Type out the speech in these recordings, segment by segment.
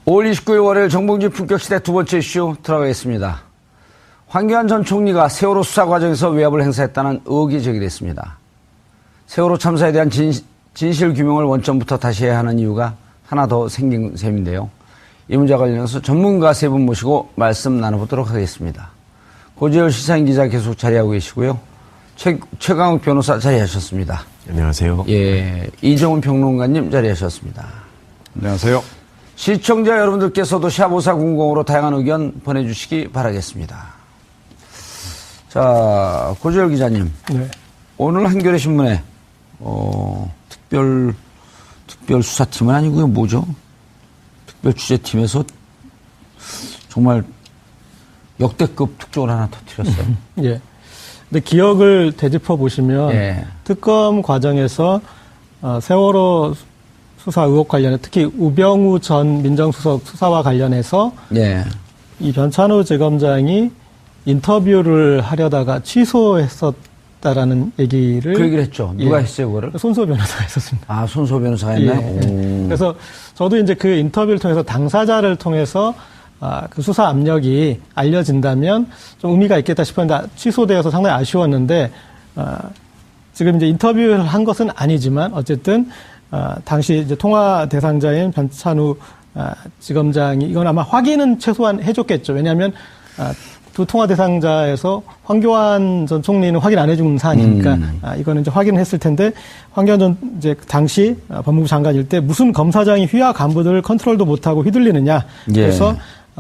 5월 29일 월요일 정봉주 품격시대 두 번째 이슈 들어가겠습니다. 황교안 전 총리가 세월호 수사 과정에서 외압을 행사했다는 의혹이 제기됐습니다. 세월호 참사에 대한 진실 규명을 원점부터 다시 해야 하는 이유가 하나 더 생긴 셈인데요. 이 문제와 관련해서 전문가 세 분 모시고 말씀 나눠보도록 하겠습니다. 고재열 시사인 기자 계속 자리하고 계시고요. 최강욱 변호사 자리하셨습니다. 안녕하세요. 예, 이정훈 평론가님 자리하셨습니다. 안녕하세요. 시청자 여러분들께서도 샵5400으로 다양한 의견 보내주시기 바라겠습니다. 자, 고재열 기자님. 네. 오늘 한겨레 신문에 특별 수사팀은 아니고요. 뭐죠? 특별 취재팀에서 정말 역대급 특종을 하나 터뜨렸어요. 예. 근데 기억을 되짚어 보시면 예. 특검 과정에서 세월호 수사 의혹 관련해 특히 우병우 전 민정수석 수사와 관련해서 예. 이 변찬호 재검장이 인터뷰를 하려다가 취소했었다라는 얘기를 그 얘기를 했죠. 누가 했어요, 그거를? 손소 변호사가 했었습니다. 아, 손소 변호사가 했나요? 예. 그래서 저도 이제 그 인터뷰를 통해서 당사자를 통해서 그 수사 압력이 알려진다면 좀 의미가 있겠다 싶었는데 취소되어서 상당히 아쉬웠는데 지금 이제 인터뷰를 한 것은 아니지만 어쨌든 당시 이제 통화 대상자인 변찬우 지검장이 이건 아마 확인은 최소한 해줬겠죠. 왜냐하면 두 통화 대상자에서 황교안 전 총리는 확인 안 해준 사안이니까 이거는 이제 확인을 했을 텐데 황교안 전 이제 당시 법무부 장관일 때 무슨 검사장이 휘하 간부들을 컨트롤도 못하고 휘둘리느냐. 그래서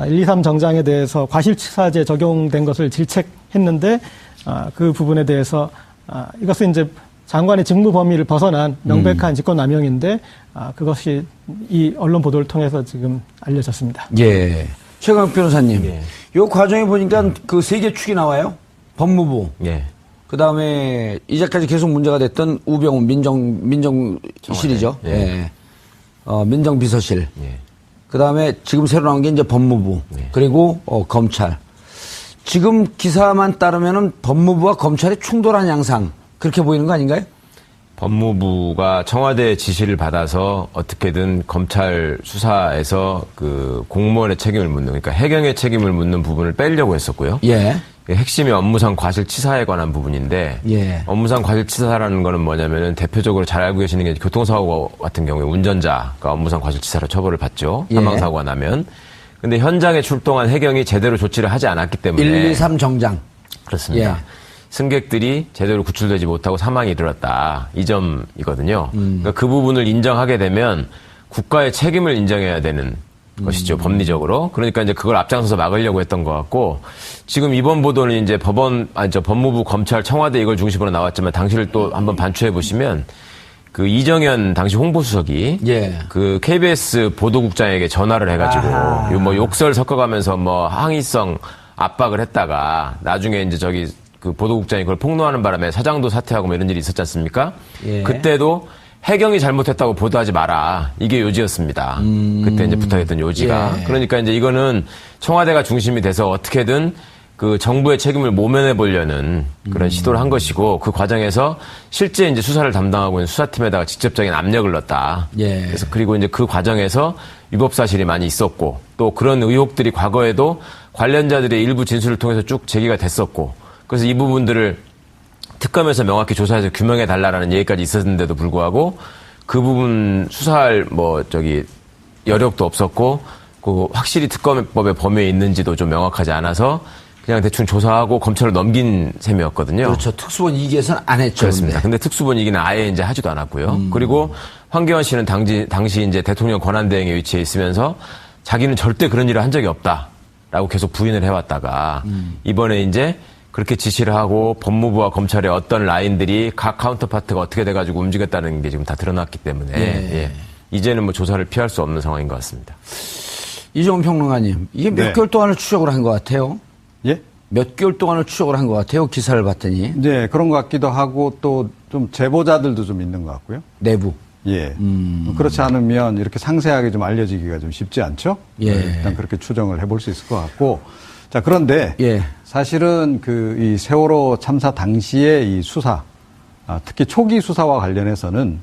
1, 2, 3 정장에 대해서 과실치사제 적용된 것을 질책했는데 그 부분에 대해서 이것은 이제 장관의 직무 범위를 벗어난 명백한 직권남용인데 그것이 이 언론 보도를 통해서 지금 알려졌습니다. 예. 최강욱 변호사님. 예. 요 과정에 보니까 그 세 개 축이 나와요. 법무부. 예. 그 다음에 이제까지 계속 문제가 됐던 우병우 민정실이죠. 예. 예. 민정비서실. 예. 그 다음에 지금 새로 나온 게 이제 법무부. 예. 그리고 검찰. 지금 기사만 따르면은 법무부와 검찰이 충돌한 양상. 그렇게 보이는 거 아닌가요? 법무부가 청와대 지시를 받아서 어떻게든 검찰 수사에서 그 공무원의 책임을 묻는, 그러니까 해경의 책임을 묻는 부분을 빼려고 했었고요. 예. 핵심이 업무상 과실치사에 관한 부분인데, 예. 업무상 과실치사라는 거는 뭐냐면은 대표적으로 잘 알고 계시는 게 교통사고 같은 경우에 운전자가 업무상 과실치사로 처벌을 받죠. 예. 사망사고가 나면. 근데 현장에 출동한 해경이 제대로 조치를 하지 않았기 때문에. 1, 2, 3 정장. 그렇습니다. 예. 승객들이 제대로 구출되지 못하고 사망이 이르렀다. 이 점이거든요. 그러니까 그 부분을 인정하게 되면 국가의 책임을 인정해야 되는 것이죠. 법리적으로. 그러니까 이제 그걸 앞장서서 막으려고 했던 것 같고, 지금 이번 보도는 이제 법무부, 검찰, 청와대 이걸 중심으로 나왔지만 당시를 또 한번 반추해 보시면 그 이정현 당시 홍보수석이 예. 그 KBS 보도국장에게 전화를 해가지고 뭐 욕설 섞어가면서 뭐 항의성 압박을 했다가 나중에 이제 그 보도국장이 그걸 폭로하는 바람에 사장도 사퇴하고 뭐 이런 일이 있었지 않습니까? 예. 그때도 해경이 잘못했다고 보도하지 마라. 이게 요지였습니다. 그때 이제 부탁했던 요지가. 예. 그러니까 이제 이거는 청와대가 중심이 돼서 어떻게든 그 정부의 책임을 모면해 보려는 그런 시도를 한 것이고, 그 과정에서 실제 이제 수사를 담당하고 있는 수사팀에다가 직접적인 압력을 넣었다. 예. 그래서 그리고 이제 그 과정에서 위법 사실이 많이 있었고, 또 그런 의혹들이 과거에도 관련자들의 일부 진술을 통해서 쭉 제기가 됐었고, 그래서 이 부분들을 특검에서 명확히 조사해서 규명해 달라라는 얘기까지 있었는데도 불구하고 그 부분 수사할 여력도 없었고, 그 확실히 특검법의 범위에 있는지도 좀 명확하지 않아서 그냥 대충 조사하고 검찰로 넘긴 셈이었거든요. 그렇죠. 특수본 2기에서는 안 했죠. 그렇습니다. 근데 특수본 2기는 아예 이제 하지도 않았고요. 그리고 황교안 씨는 당시 이제 대통령 권한대행에 위치해 있으면서 자기는 절대 그런 일을 한 적이 없다라고 계속 부인을 해왔다가 이번에 이제 그렇게 지시를 하고 법무부와 검찰의 어떤 라인들이 각 카운터파트가 어떻게 돼가지고 움직였다는 게 지금 다 드러났기 때문에 예. 이제는 뭐 조사를 피할 수 없는 상황인 것 같습니다. 이정훈 평론가님, 이게 몇 네. 개월 동안을 추적을 한 것 같아요? 예? 몇 개월 동안을 추적을 한 것 같아요? 기사를 봤더니. 네, 그런 것 같기도 하고 또 좀 제보자들도 좀 있는 것 같고요. 내부. 예. 그렇지 않으면 이렇게 상세하게 좀 알려지기가 좀 쉽지 않죠? 예. 일단 그렇게 추정을 해볼 수 있을 것 같고. 자, 그런데 예. 사실은 이 세월호 참사 당시의 이 수사, 특히 초기 수사와 관련해서는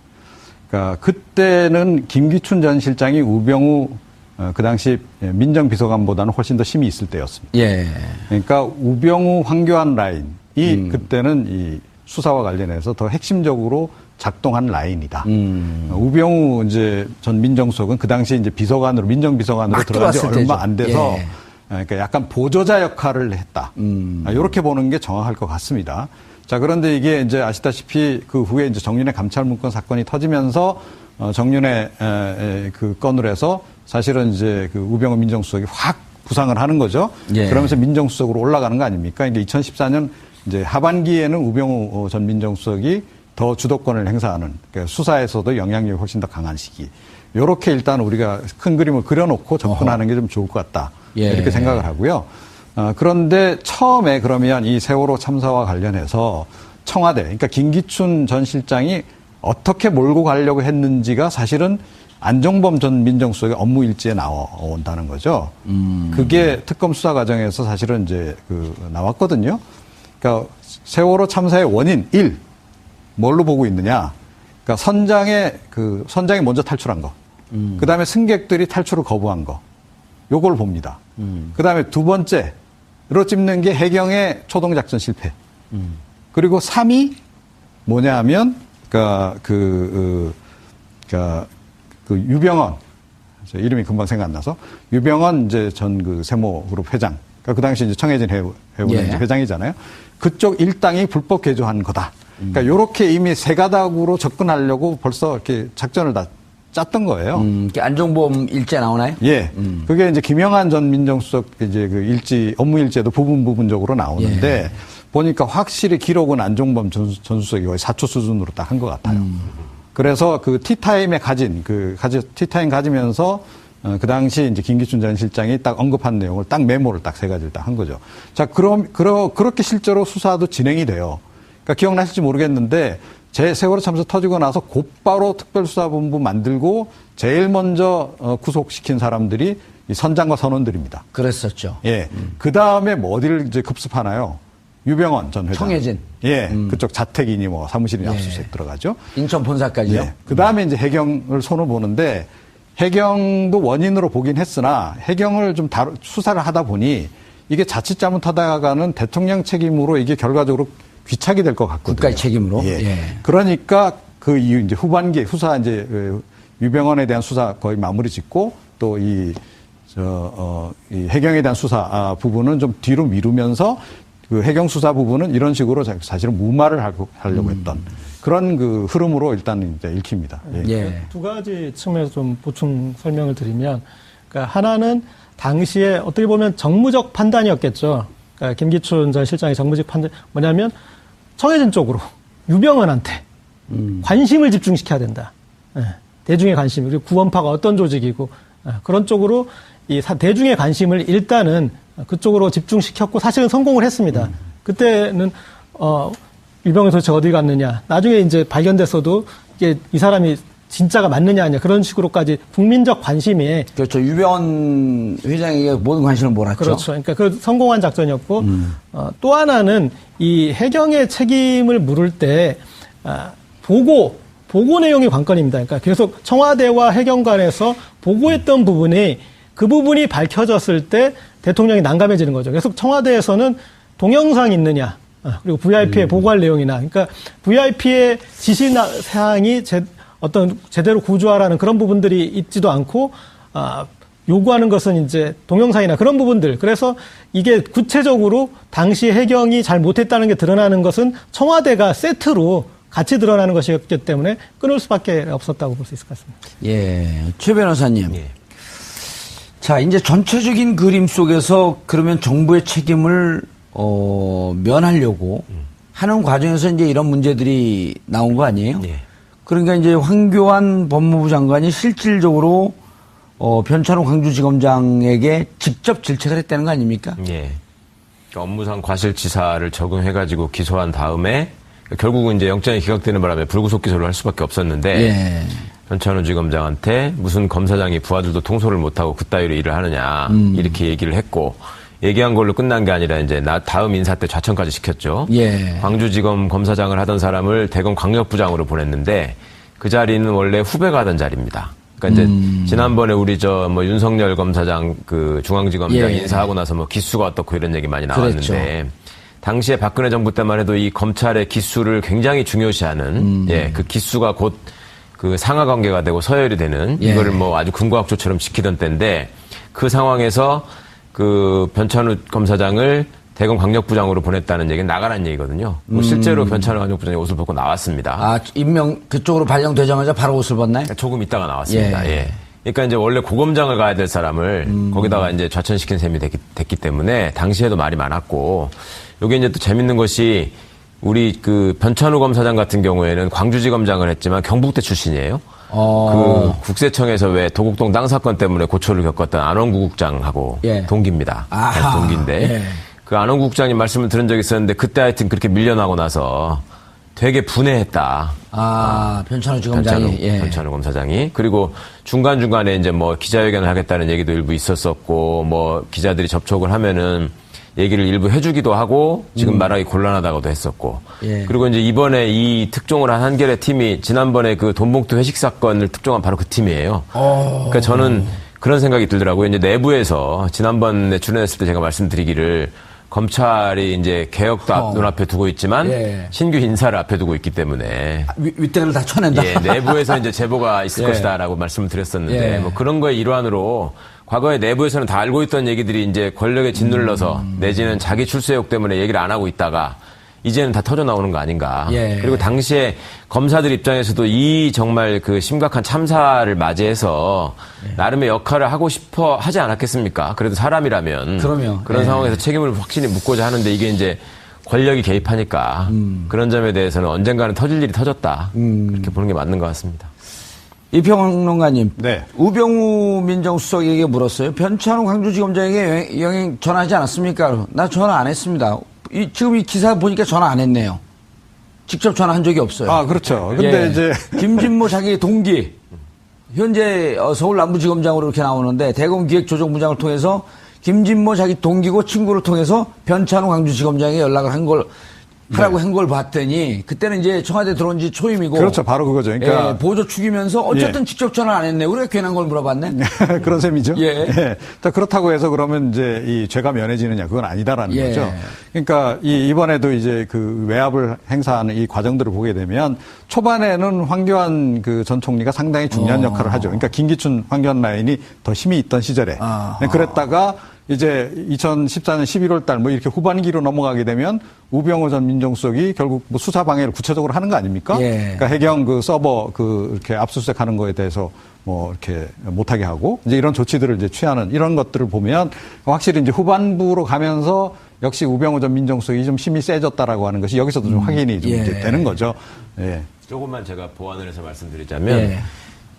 그러니까 그때는 김기춘 전 실장이 우병우 그 당시 민정비서관보다는 훨씬 더 힘이 있을 때였습니다. 예. 그러니까 우병우, 황교안 라인이 그때는 이 수사와 관련해서 더 핵심적으로 작동한 라인이다. 우병우 이제 전 민정수석은 그 당시 이제 비서관으로 민정비서관으로 들어간 지 얼마 때죠. 안 돼서 예. 그러니까 약간 보조자 역할을 했다. 이렇게 보는 게 정확할 것 같습니다. 자, 그런데 이게 이제 아시다시피 그 후에 이제 정윤회 감찰문건 사건이 터지면서 정윤회 그 건으로 해서 사실은 이제 그 우병우 민정수석이 확 부상을 하는 거죠. 예. 그러면서 민정수석으로 올라가는 거 아닙니까? 이제 2014년 이제 하반기에는 우병우 전 민정수석이 더 주도권을 행사하는, 그러니까 수사에서도 영향력이 훨씬 더 강한 시기. 요렇게 일단 우리가 큰 그림을 그려놓고 접근하는 게 좀 좋을 것 같다. 예. 이렇게 생각을 하고요. 그런데 처음에 그러면 이 세월호 참사와 관련해서 청와대, 그러니까 김기춘 전 실장이 어떻게 몰고 가려고 했는지가 사실은 안종범 전 민정수석의 업무 일지에 나온다는 거죠. 그게 특검 수사 과정에서 사실은 이제 나왔거든요. 그러니까 세월호 참사의 원인 1, 뭘로 보고 있느냐? 그러니까 선장이 먼저 탈출한 거. 그 다음에 승객들이 탈출을 거부한 거. 요걸 봅니다. 그 다음에 두 번째로 찝는 게 해경의 초동작전 실패. 그리고 3위 뭐냐 하면, 유병헌. 이름이 금방 생각 안 나서. 유병헌 이제 전 그 세모그룹 회장. 그 당시 이제 청해진 해운의 예. 회장이잖아요. 그쪽 일당이 불법 개조한 거다. 그러니까 요렇게 이미 세 가닥으로 접근하려고 벌써 이렇게 작전을 다 짰던 거예요. 안종범 일제 나오나요? 예. 그게 이제 김영한 전 민정수석 이제 그 업무 일제도 부분적으로 나오는데 예. 보니까 확실히 기록은 안종범 전 수석이 거의 4초 수준으로 딱 한 것 같아요. 그래서 그 티타임에 티타임 가지면서 그 당시 이제 김기춘 전 실장이 딱 언급한 내용을 딱 메모를 딱 세 가지를 딱 한 거죠. 자, 그렇게 실제로 수사도 진행이 돼요. 그러니까 기억나실지 모르겠는데 세월호 참사 터지고 나서 곧바로 특별수사본부 만들고 제일 먼저 구속시킨 사람들이 이 선장과 선원들입니다. 그랬었죠. 예. 그 다음에 뭐 어디를 이제 급습하나요? 유병헌 전 회장. 청해진. 예. 그쪽 자택이니 뭐 사무실이니 예. 압수수색 들어가죠. 인천 본사까지요. 예. 그 다음에 이제 해경을 손을 보는데 해경도 원인으로 보긴 했으나 해경을 좀 수사를 하다 보니 이게 자칫 잘못하다가는 대통령 책임으로 이게 결과적으로 귀착이 될 것 같거든요. 국가의 책임으로. 예. 예. 그러니까 그 이후 이제 후반기 이제 유병헌에 대한 수사 거의 마무리 짓고 또 이 해경에 대한 수사 부분은 좀 뒤로 미루면서 그 해경 수사 부분은 이런 식으로 사실은 무마를 하려고 했던 그런 그 흐름으로 일단 이제 읽힙니다. 예. 예. 두 가지 측면에서 좀 보충 설명을 드리면, 그러니까 하나는 당시에 어떻게 보면 정무적 판단이었겠죠. 그러니까 김기춘 전 실장의 정무적 판단 뭐냐면 청해진 쪽으로 유병헌한테 관심을 집중시켜야 된다. 예. 대중의 관심, 그리고 구원파가 어떤 조직이고 그런 쪽으로 이 대중의 관심을 일단은 그쪽으로 집중시켰고 사실은 성공을 했습니다. 그때는 유병헌이 도대체 어디 갔느냐. 나중에 이제 발견됐어도 이게 이 사람이 진짜가 맞느냐 아니냐 그런 식으로까지 국민적 관심에 그렇죠. 유병헌 회장에게 모든 관심을 몰았죠. 그렇죠. 그러니까 그 성공한 작전이었고 또 하나는 이 해경의 책임을 물을 때 보고 내용이 관건입니다. 그러니까 계속 청와대와 해경 간에서 보고했던 부분이 그 부분이 밝혀졌을 때 대통령이 난감해지는 거죠. 그래서 청와대에서는 동영상 있느냐, 그리고 VIP에 보고할 내용이나, 그러니까 VIP의 지시사항이 제대로 구조하라는 그런 부분들이 있지도 않고, 요구하는 것은 이제 동영상이나 그런 부분들. 그래서 이게 구체적으로 당시 해경이 잘 못했다는 게 드러나는 것은 청와대가 세트로 같이 드러나는 것이었기 때문에 끊을 수밖에 없었다고 볼 수 있을 것 같습니다. 예. 최 변호사님. 예. 자, 이제 전체적인 그림 속에서 그러면 정부의 책임을 면하려고 하는 과정에서 이제 이런 문제들이 나온 거 아니에요? 예. 그러니까 이제 황교안 법무부 장관이 실질적으로 변찬호 광주지검장에게 직접 질책을 했다는 거 아닙니까? 예. 그러니까 업무상 과실치사를 적용해가지고 기소한 다음에 결국은 이제 영장이 기각되는 바람에 불구속 기소를 할 수밖에 없었는데 예. 변찬호 지검장한테 무슨 검사장이 부하들도 통솔을 못하고 그따위로 일을 하느냐 이렇게 얘기를 했고 얘기한 걸로 끝난 게 아니라 이제 다음 인사 때 좌천까지 시켰죠. 예. 광주지검 검사장을 하던 사람을 대검 광역부장으로 보냈는데 그 자리는 원래 후배가 하던 자리입니다. 그러니까 이제 지난번에 우리 뭐 윤석열 검사장 그 중앙지검장 예. 인사하고 나서 뭐 기수가 어떻고 이런 얘기 많이 나왔는데 그랬죠. 당시에 박근혜 정부 때만 해도 이 검찰의 기수를 굉장히 중요시하는 그 기수가 곧 그 상하 관계가 되고 서열이 되는 예. 이거를 뭐 아주 군과학조처럼 지키던 때인데 그 상황에서 그 변찬우 검사장을 대검 광역부장으로 보냈다는 얘기는 나가라는 얘기거든요. 뭐 실제로 변찬우 광역부장이 옷을 벗고 나왔습니다. 아, 임명 그쪽으로 발령되자마자 바로 옷을 벗나요? 조금 있다가 나왔습니다. 예. 예. 그러니까 이제 원래 고검장을 가야 될 사람을 거기다가 이제 좌천시킨 셈이 됐기 때문에 당시에도 말이 많았고 요게 이제 또 재밌는 것이 우리 그 변찬우 검사장 같은 경우에는 광주지검장을 했지만 경북대 출신이에요. 그 국세청에서 왜 도곡동 땅 사건 때문에 고초를 겪었던 안원구 국장하고 예. 동기입니다. 아하. 동기인데 예. 그 안원구 국장님 말씀을 들은 적이 있었는데 그때 하여튼 그렇게 밀려나고 나서 되게 분해했다. 아, 변찬우 지검장이. 변찬우 검사장이. 그리고 중간중간에 이제 뭐 기자회견을 하겠다는 얘기도 일부 있었었고, 뭐 기자들이 접촉을 하면은 얘기를 일부 해주기도 하고, 지금 말하기 곤란하다고도 했었고. 예. 그리고 이제 이번에 이 특종을 한 한겨레 팀이 지난번에 그 돈봉투 회식 사건을 특종한 바로 그 팀이에요. 그러니까 저는 그런 생각이 들더라고요. 이제 내부에서 지난번에 출연했을 때 제가 말씀드리기를 검찰이 이제 개혁도 눈앞에 두고 있지만 예. 신규 인사를 앞에 두고 있기 때문에 윗대를 다 쳐낸다. 예, 내부에서 이제 제보가 있을 예. 것이다라고 말씀을 드렸었는데 예. 뭐 그런 거의 일환으로 과거에 내부에서는 다 알고 있던 얘기들이 이제 권력에 짓눌러서 내지는 자기 출세욕 때문에 얘기를 안 하고 있다가 이제는 다 터져 나오는 거 아닌가. 예. 그리고 당시에 검사들 입장에서도 이 정말 그 심각한 참사를 맞이해서 나름의 역할을 하고 싶어 하지 않았겠습니까? 그래도 사람이라면. 그럼요. 그런 예. 상황에서 책임을 확실히 묻고자 하는데 이게 이제 권력이 개입하니까 그런 점에 대해서는 언젠가는 터질 일이 터졌다. 그렇게 보는 게 맞는 것 같습니다. 이평론가님. 네. 우병우 민정수석에게 물었어요. 변찬우 광주지검장에게 영행 전화하지 않았습니까? 나 전화 안 했습니다. 지금 이 기사 보니까 전화 안 했네요. 직접 전화한 적이 없어요. 아, 그렇죠. 근데 예. 이제 김진모 자기 동기 현재 서울 남부지검장으로 이렇게 나오는데 대검 기획조정부장을 통해서 김진모 자기 동기고 친구를 통해서 변찬우 광주지검장에 연락을 하라고 한 걸 봤더니 그때는 이제 청와대 들어온 지 초임이고 그렇죠. 바로 그거죠. 그러니까 예, 보조 축이면서 어쨌든 예. 직접 전화 안 했네. 우리가 괜한 걸 물어봤네. 그런 셈이죠. 예. 자, 그렇다고 해서 그러면 이제 이 죄가 면해지느냐 그건 아니다라는 예. 거죠. 그러니까 이번에도 이제 그 외압을 행사하는 이 과정들을 보게 되면 초반에는 황교안 그 전 총리가 상당히 중요한 역할을 하죠. 그러니까 김기춘 황교안 라인이 더 힘이 있던 시절에 그랬다가 이제 2014년 11월 달 뭐 이렇게 후반기로 넘어가게 되면 우병우 전 민정수석이 결국 뭐 수사 방해를 구체적으로 하는 거 아닙니까? 예. 그러니까 해경 그 서버 그 이렇게 압수수색하는 거에 대해서 뭐 이렇게 못하게 하고 이제 이런 조치들을 이제 취하는 이런 것들을 보면 확실히 이제 후반부로 가면서 역시 우병우 전 민정수석이 좀 힘이 세졌다라고 하는 것이 여기서도 좀 확인이 좀 예. 이제 되는 거죠. 예. 조금만 제가 보완을 해서 말씀드리자면 예.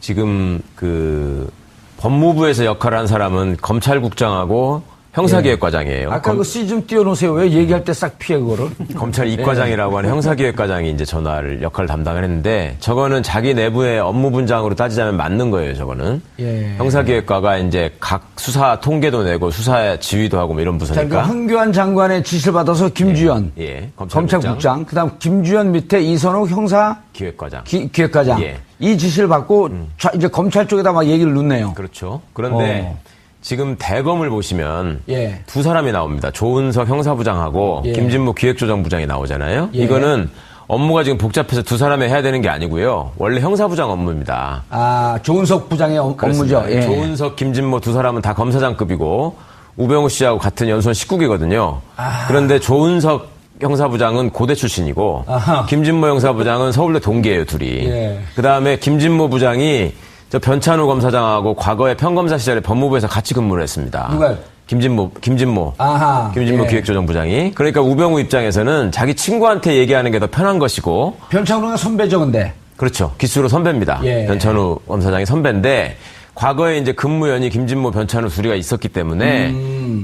지금 그 법무부에서 역할을 한 사람은 검찰국장하고 형사기획과장이에요. 아까 그 C 좀 띄워놓으세요. 왜 얘기할 때 싹 피해 그거를? 검찰 이과장이라고 하는 형사기획과장이 이제 전화를 역할을 담당을 했는데 저거는 자기 내부의 업무 분장으로 따지자면 맞는 거예요. 저거는 예. 형사기획과가 이제 각 수사 통계도 내고 수사 지휘도 하고 뭐 이런 자, 그 부서니까. 황교안 장관의 지시를 받아서 김주현 예, 검찰국장, 그다음 김주현 밑에 이선욱 형사 기획과장. 기획과장 예. 이 지시를 받고 이제 검찰 쪽에다 막 얘기를 넣네요. 그렇죠. 그런데 지금 대검을 보시면 예. 두 사람이 나옵니다. 조은석 형사부장하고 예. 김진모 기획조정부장이 나오잖아요. 예. 이거는 업무가 지금 복잡해서 두 사람이 해야 되는 게 아니고요. 원래 형사부장 업무입니다. 아, 조은석 부장의 업무죠. 예. 조은석, 김진모 두 사람은 다 검사장급이고 우병우 씨하고 같은 연수원 19기거든요. 그런데 조은석 형사부장은 고대 출신이고 아하. 김진모 형사부장은 서울대 동기예요, 둘이. 예. 그다음에 김진모 부장이 저 변찬우 검사장하고 과거에 평검사 시절에 법무부에서 같이 근무를 했습니다. 누가요? 김진모. 아하. 김진모 예. 기획조정부장이. 그러니까 우병우 입장에서는 자기 친구한테 얘기하는 게 더 편한 것이고. 변창로가 선배죠, 근데. 그렇죠. 기수로 선배입니다. 예. 변찬우 검사장이 선배인데 과거에 이제 근무연이 김진모, 변찬우 둘이가 있었기 때문에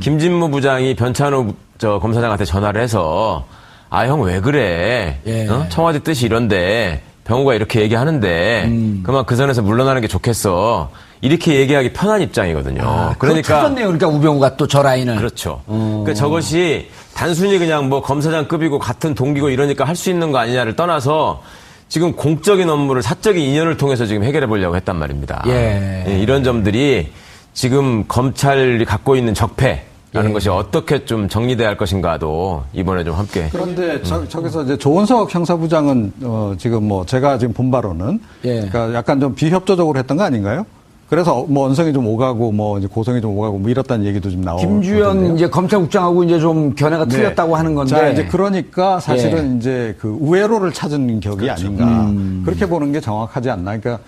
김진모 부장이 변찬우 저 검사장한테 전화를 해서 아, 형 왜 그래? 예. 청와대 뜻이 이런데 병우가 이렇게 얘기하는데 그만 그 선에서 물러나는 게 좋겠어. 이렇게 얘기하기 편한 입장이거든요. 그러니까 찾았네요. 그러니까 우병우가 또 저 라인을. 그렇죠. 그러니까 저것이 단순히 그냥 뭐 검사장급이고 같은 동기고 이러니까 할 수 있는 거 아니냐를 떠나서 지금 공적인 업무를 사적인 인연을 통해서 지금 해결해 보려고 했단 말입니다. 예. 이런 점들이 지금 검찰이 갖고 있는 적폐라는 것이 어떻게 좀 정리돼야 할 것인가도 이번에 좀 함께. 그런데 저기서 이제 조은석 형사부장은 지금 뭐 제가 지금 본 바로는 그러니까 약간 좀 비협조적으로 했던 거 아닌가요? 그래서 뭐 언성이 좀 오가고 뭐 이제 고성이 좀 오가고 뭐 이렇다는 얘기도 좀 나오고. 김주현 이제 검찰국장하고 이제 좀 견해가 틀렸다고 하는 건데. 자, 이제 그러니까 사실은 이제 그 우회로를 찾은 격이 아닌가. 그렇게 보는 게 정확하지 않나. 그러니까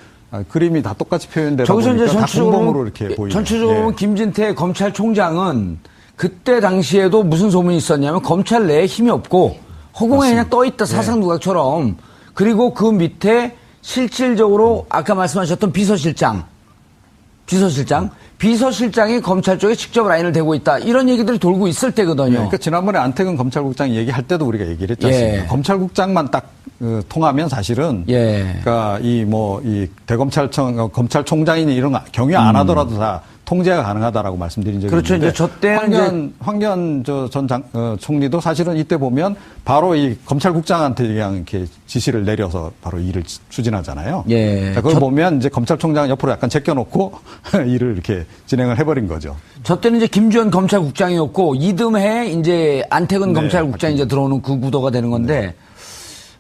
그림이 다 똑같이 표현되다 저기서 보니까 이제 다 공범으로 이렇게 보이죠. 전체적으로 보면 김진태 검찰총장은 그때 당시에도 무슨 소문이 있었냐면 검찰 내에 힘이 없고 허공에 그냥 떠 있다 사상 누각처럼. 그리고 그 밑에 실질적으로 아까 말씀하셨던 비서실장이 검찰 쪽에 직접 라인을 대고 있다. 이런 얘기들이 돌고 있을 때거든요. 그러니까 지난번에 안태근 검찰국장 얘기할 때도 우리가 얘기를 했지 않습니까? 검찰국장만 딱 통하면 사실은 그러니까 이 대검찰청 검찰총장이니 이런 거 경유 안 하더라도 다 통제가 가능하다라고 말씀드린 적이 그렇죠. 있는데 이제 저 때는 황교안 전 총리도 사실은 이때 보면 바로 이 검찰국장한테 그냥 이렇게 지시를 내려서 바로 일을 추진하잖아요. 자, 그걸 보면 이제 검찰총장은 옆으로 약간 제껴놓고 일을 이렇게 진행을 해버린 거죠. 저 때는 이제 김주현 검찰국장이었고 이듬해 이제 안태근 검찰국장이 이제 들어오는 그 구도가 되는 건데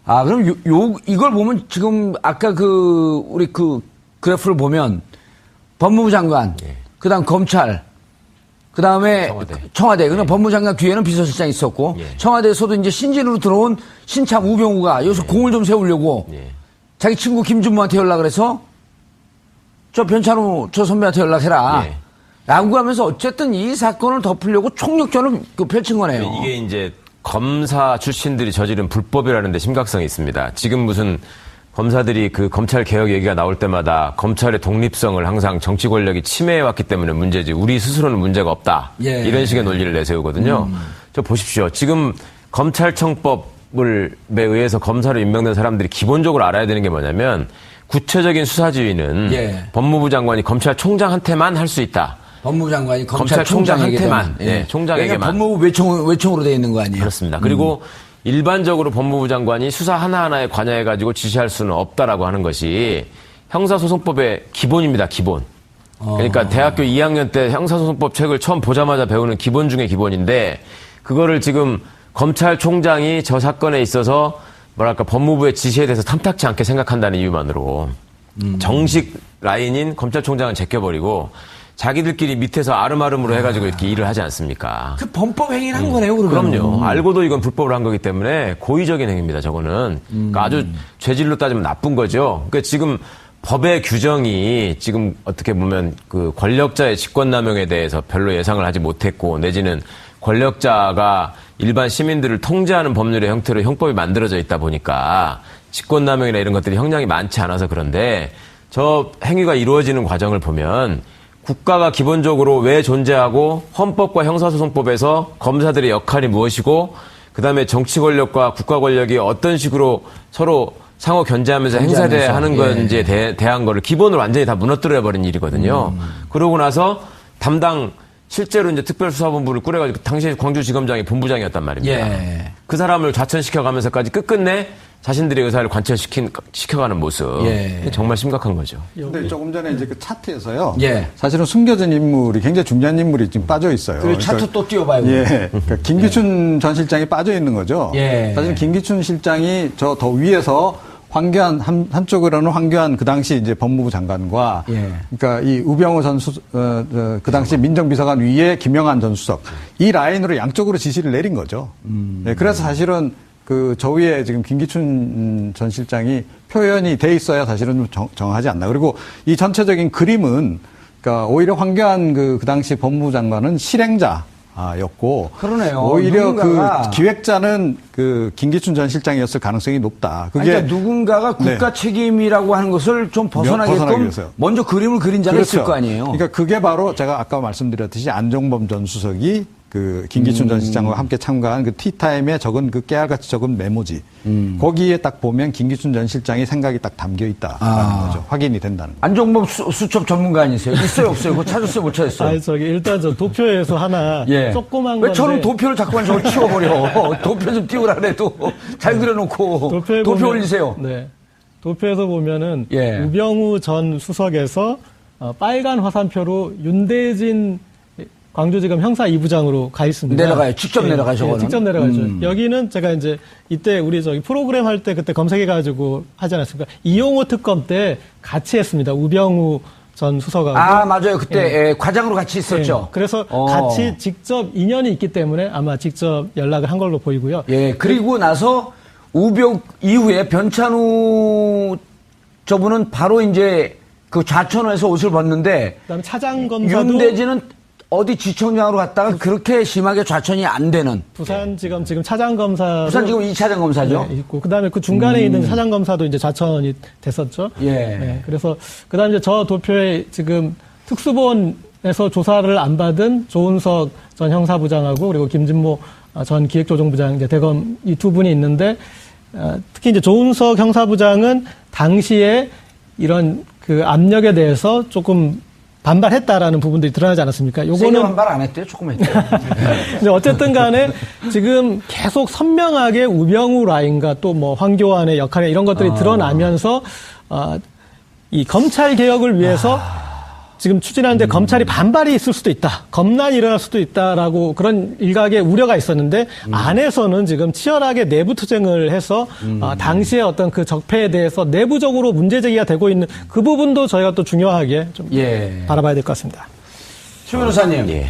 그럼 이걸 보면 지금 아까 우리 그 그래프를 보면 법무부 장관 그다음 검찰, 그다음에 청와대. 그러니까 법무장관 뒤에는 비서실장이 있었고 청와대에서도 이제 신진으로 들어온 신참 우병우가 여기서 공을 좀 세우려고 자기 친구 김준모한테 연락을 해서 저 변찬호 저 선배한테 연락해라. 라고 하면서 어쨌든 이 사건을 덮으려고 총력전을 펼친 거네요. 이게 이제 검사 출신들이 저지른 불법이라는 데 심각성이 있습니다. 지금 무슨 검사들이 그 검찰 개혁 얘기가 나올 때마다 검찰의 독립성을 항상 정치 권력이 침해해 왔기 때문에 문제지 우리 스스로는 문제가 없다. 이런 식의 논리를 내세우거든요. 저 보십시오. 지금 검찰청법에 의해서 검사로 임명된 사람들이 기본적으로 알아야 되는 게 뭐냐면 구체적인 수사 지휘는 법무부 장관이 검찰총장한테만 할 수 있다. 법무부 장관이 검찰총장한테만. 총장에게만. 법무부 외청으로 돼 있는 거 아니에요? 그렇습니다. 그리고 일반적으로 법무부 장관이 수사 하나하나에 관여해가지고 지시할 수는 없다라고 하는 것이 형사소송법의 기본입니다, 기본. 그러니까 대학교 2학년 때 형사소송법 책을 처음 보자마자 배우는 기본 중에 기본인데, 그거를 지금 검찰총장이 저 사건에 있어서 뭐랄까 법무부의 지시에 대해서 탐탁치 않게 생각한다는 이유만으로 정식 라인인 검찰총장은 제껴버리고 자기들끼리 밑에서 아름아름으로 해가지고 이렇게 일을 하지 않습니까? 그 범법 행위를 한 거네요, 그러면. 그럼요. 알고도 이건 불법을 한 거기 때문에 고의적인 행위입니다, 저거는. 그러니까 아주 죄질로 따지면 나쁜 거죠. 그러니까 지금 법의 규정이 지금 어떻게 보면 그 권력자의 직권남용에 대해서 별로 예상을 하지 못했고, 내지는 권력자가 일반 시민들을 통제하는 법률의 형태로 형법이 만들어져 있다 보니까 직권남용이나 이런 것들이 형량이 많지 않아서 그런데, 저 행위가 이루어지는 과정을 보면 국가가 기본적으로 왜 존재하고 헌법과 형사소송법에서 검사들의 역할이 무엇이고 그다음에 정치 권력과 국가 권력이 어떤 식으로 서로 상호 견제하면서 행사돼야 하는 건지에 대한 거를 기본으로 완전히 다 무너뜨려 버린 일이거든요. 그러고 나서 실제로 이제 특별수사본부를 꾸려가지고 당시 광주지검장이 본부장이었단 말입니다. 그 사람을 좌천시켜가면서까지 끝끝내 자신들의 의사를 관철시켜가는 모습. 정말 심각한 거죠. 근데 조금 전에 이제 그 차트에서요. 사실은 숨겨진 인물이 굉장히 중요한 인물이 지금 빠져 있어요. 그 차트 또 띄워봐요. 그러니까 김기춘 전 실장이 빠져 있는 거죠. 사실 김기춘 실장이 저 더 위에서 황교안 한쪽으로는 황교안 그 당시 이제 법무부 장관과 그러니까 이 우병우 전 그 당시 민정비서관 위에 김영한 전 수석 이 라인으로 양쪽으로 지시를 내린 거죠. 그래서 사실은 그 저 위에 지금 김기춘 전 실장이 표현이 돼 있어야 사실은 좀 정하지 않나. 그리고 이 전체적인 그림은 그러니까 오히려 황교안 그 당시 법무부 장관은 실행자였고 그러네요. 오히려 그 기획자는 그 김기춘 전 실장이었을 가능성이 높다. 그게 그러니까 누군가가 국가 책임이라고 하는 것을 좀 벗어나게끔 먼저 그림을 그린 자가 있을 거 아니에요. 그러니까 그게 바로 제가 아까 말씀드렸듯이 안종범 전 수석이 그 김기춘 전 실장과 함께 참가한 그 티타임에 적은 그 깨알같이 적은 메모지. 거기에 딱 보면 김기춘 전 실장의 생각이 딱 담겨 있다라는 거죠. 확인이 된다는 거죠. 안종범 수첩 전문가 아니세요? 있어요, 없어요? 그거 찾았어요, 못 찾았어요? 아니, 일단 저 도표에서 하나 조그만 건데. 왜 저는 도표를 자꾸만 저걸 치워버려. 도표 좀 띄우라 그래도 잘 그려놓고 도표 올리세요. 네. 도표에서 보면은 예. 우병우 전 수석에서 빨간 화살표로 윤대진 광주지검 형사 2부장으로 가 있습니다. 내려가요. 직접 내려가요, 저거는. 직접 내려가죠. 여기는 제가 이제 이때 우리 저기 프로그램 할 때 그때 검색해가지고 하지 않았습니까? 이용호 특검 때 같이 했습니다. 우병우 전 수석하고. 아, 맞아요. 그때 과장으로 같이 있었죠. 그래서 같이 직접 인연이 있기 때문에 아마 직접 연락을 한 걸로 보이고요. 예, 그리고 나서 우병 이후에 변찬우 저분은 바로 이제 그 좌천호에서 옷을 벗는데 그다음에 차장검사도 윤대진은 어디 지청장으로 갔다가 그렇게 심하게 좌천이 안 되는 부산지검 지금 차장검사 부산 지금 2차장 검사죠. 네, 있고 그다음에 그 중간에 있는 차장검사도 이제 좌천이 됐었죠. 예. 네, 그래서 그다음에 이제 저 도표에 지금 특수본에서 조사를 안 받은 조은석 전 형사부장하고 그리고 김진모 전 기획조정부장 이제 대검 이 두 분이 있는데 특히 이제 조은석 형사부장은 당시에 이런 그 압력에 대해서 조금 반발했다라는 부분들이 드러나지 않았습니까? 세게 요거는 반발 안 했대요. 조금 했대요. 근데 어쨌든 간에 지금 계속 선명하게 우병우 라인과 또 뭐 황교안의 역할에 이런 것들이 드러나면서 이 검찰 개혁을 위해서 지금 추진하는데 검찰이 반발이 있을 수도 있다. 검난이 일어날 수도 있다라고 그런 일각의 우려가 있었는데 안에서는 지금 치열하게 내부 투쟁을 해서 당시의 어떤 그 적폐에 대해서 내부적으로 문제 제기가 되고 있는 그 부분도 저희가 또 중요하게 좀 바라봐야 될 것 같습니다. 최 변호사님, 예.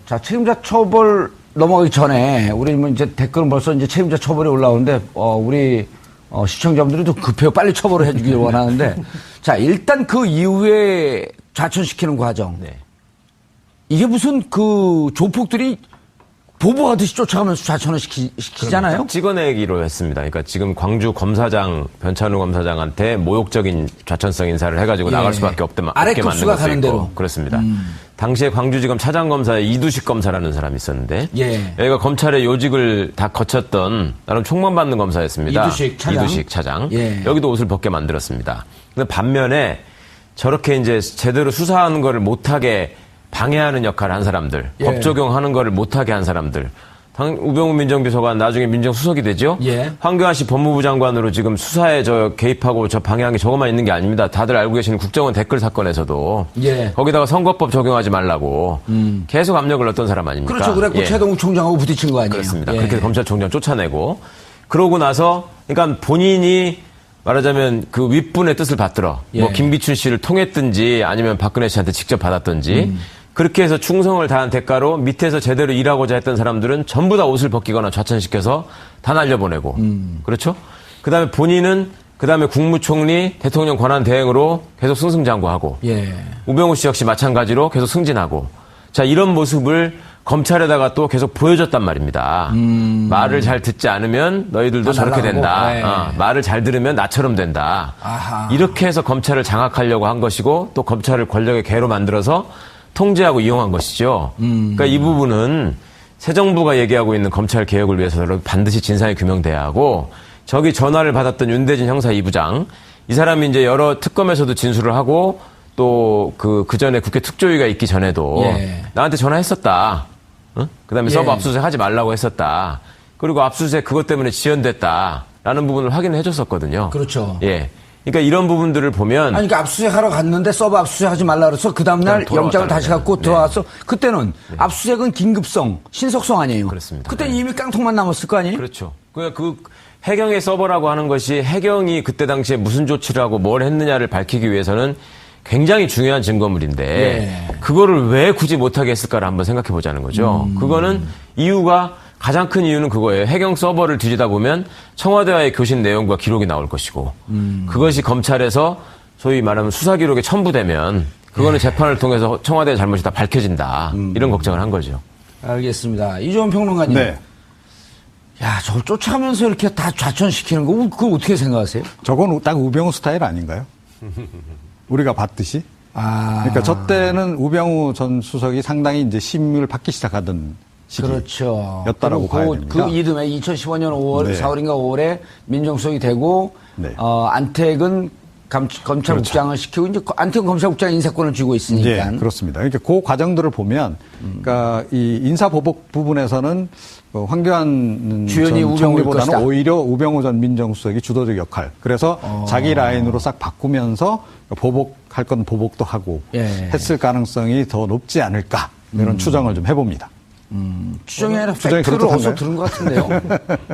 자, 책임자 처벌 넘어가기 전에 우리 뭐 이제 댓글은 벌써 이제 책임자 처벌이 올라오는데 우리 시청자분들이 좀 급해요. 빨리 처벌을 해주길 원하는데 자, 일단 그 이후에 좌천시키는 과정. 네. 이게 무슨 그 조폭들이 보복하듯이 쫓아가면서 좌천을 시키잖아요. 찍어내기로 했습니다. 그러니까 지금 광주 검사장 변찬우 검사장한테 모욕적인 좌천성 인사를 해가지고 나갈 수밖에 없게 아래 만든 급수가 것도 가는 있고. 대로. 그렇습니다. 당시에 광주지검 차장검사에 이두식 검사라는 사람이 있었는데 예. 여기가 검찰의 요직을 다 거쳤던 나름 총망받는 검사였습니다. 이두식 차장. 예. 여기도 옷을 벗게 만들었습니다. 근데 반면에 저렇게 이제 제대로 수사하는 거를 못하게 방해하는 역할을 한 사람들, 예. 법 적용하는 거를 못하게 한 사람들, 우병우 민정비서관 나중에 민정수석이 되죠? 예. 황교안 씨 법무부 장관으로 지금 수사에 개입하고 방해한 게 저것만 있는 게 아닙니다. 다들 알고 계시는 국정원 댓글 사건에서도 예. 거기다가 선거법 적용하지 말라고 계속 압력을 넣었던 사람 아닙니까? 그렇죠. 그래갖고 예. 최동욱 총장하고 부딪힌 거 아니에요. 그렇습니다. 예. 그렇게 검찰총장 쫓아내고 그러고 나서 그러니까 본인이 말하자면 그 윗분의 뜻을 받들어 예. 뭐 김기춘 씨를 통했든지 아니면 박근혜 씨한테 직접 받았든지 그렇게 해서 충성을 다한 대가로 밑에서 제대로 일하고자 했던 사람들은 전부 다 옷을 벗기거나 좌천시켜서 다 날려보내고 그렇죠? 그다음에 본인은 그다음에 국무총리 대통령 권한 대행으로 계속 승승장구하고 예. 우병우 씨 역시 마찬가지로 계속 승진하고 자 이런 모습을 검찰에다가 또 계속 보여줬단 말입니다. 말을 잘 듣지 않으면 너희들도 저렇게 날라가고. 된다. 네. 말을 잘 들으면 나처럼 된다. 아하. 이렇게 해서 검찰을 장악하려고 한 것이고 또 검찰을 권력의 개로 만들어서 통제하고 이용한 것이죠. 그러니까 이 부분은 새 정부가 얘기하고 있는 검찰 개혁을 위해서는 반드시 진상이 규명돼야 하고 저기 전화를 받았던 윤대진 형사 2부장 이 사람이 이제 여러 특검에서도 진술을 하고 또 그 전에 국회 특조위가 있기 전에도 예. 나한테 전화했었다. 응? 그다음에 서버 압수수색 하지 말라고 했었다. 그리고 압수수색 그것 때문에 지연됐다라는 부분을 확인해 줬었거든요. 그렇죠. 예. 그러니까 이런 부분들을 보면 아니, 그러니까 압수수색하러 갔는데 서버 압수수색하지 말라 그래서 그 다음날 영장을 다시 갖고 네. 들어와서 그때는 압수수색은 긴급성, 신속성 아니에요. 그렇습니다. 그때 네. 이미 깡통만 남았을 거 아니에요? 그렇죠. 그 해경의 서버라고 하는 것이 해경이 그때 당시에 무슨 조치를 하고 뭘 했느냐를 밝히기 위해서는 굉장히 중요한 증거물인데 예. 그거를 왜 굳이 못하게 했을까를 한번 생각해 보자는 거죠. 그거는 이유가 가장 큰 이유는 그거예요. 해경 서버를 뒤지다 보면 청와대와의 교신 내용과 기록이 나올 것이고 그것이 검찰에서 소위 말하면 수사 기록에 첨부되면 그거는 재판을 통해서 청와대의 잘못이 다 밝혀진다. 이런 걱정을 한 거죠. 알겠습니다. 이종원 평론가님. 네. 야, 저걸 쫓아가면서 이렇게 다 좌천시키는 거, 그거 어떻게 생각하세요? 저건 딱 우병우 스타일 아닌가요? 우리가 봤듯이. 그러니까 저 때는 우병우 전 수석이 상당히 이제 심의를 받기 시작하던 그렇죠. 시기였다라고 봐야 됩니다. 그 이듬해 2015년 5월, 네. 4월인가 5월에 민정수석이 되고, 네. 안택은 검찰국장을 시키고 이제 안태근 검찰국장 인사권을 쥐고 있으니까. 네, 그렇습니다. 그러니까 그 과정들을 보면, 그러니까 이 인사보복 부분에서는 황교안 주연이 전 우병우일 총리보다는 것이다. 오히려 우병우 전 민정수석이 주도적 역할. 그래서 자기 라인으로 싹 바꾸면서 보복할 건 보복도 하고 예. 했을 가능성이 더 높지 않을까 이런 추정을 좀 해봅니다. 추정이 아니라 추정이 팩트를 그렇다던가요? 어디서 들은 것 같은데요.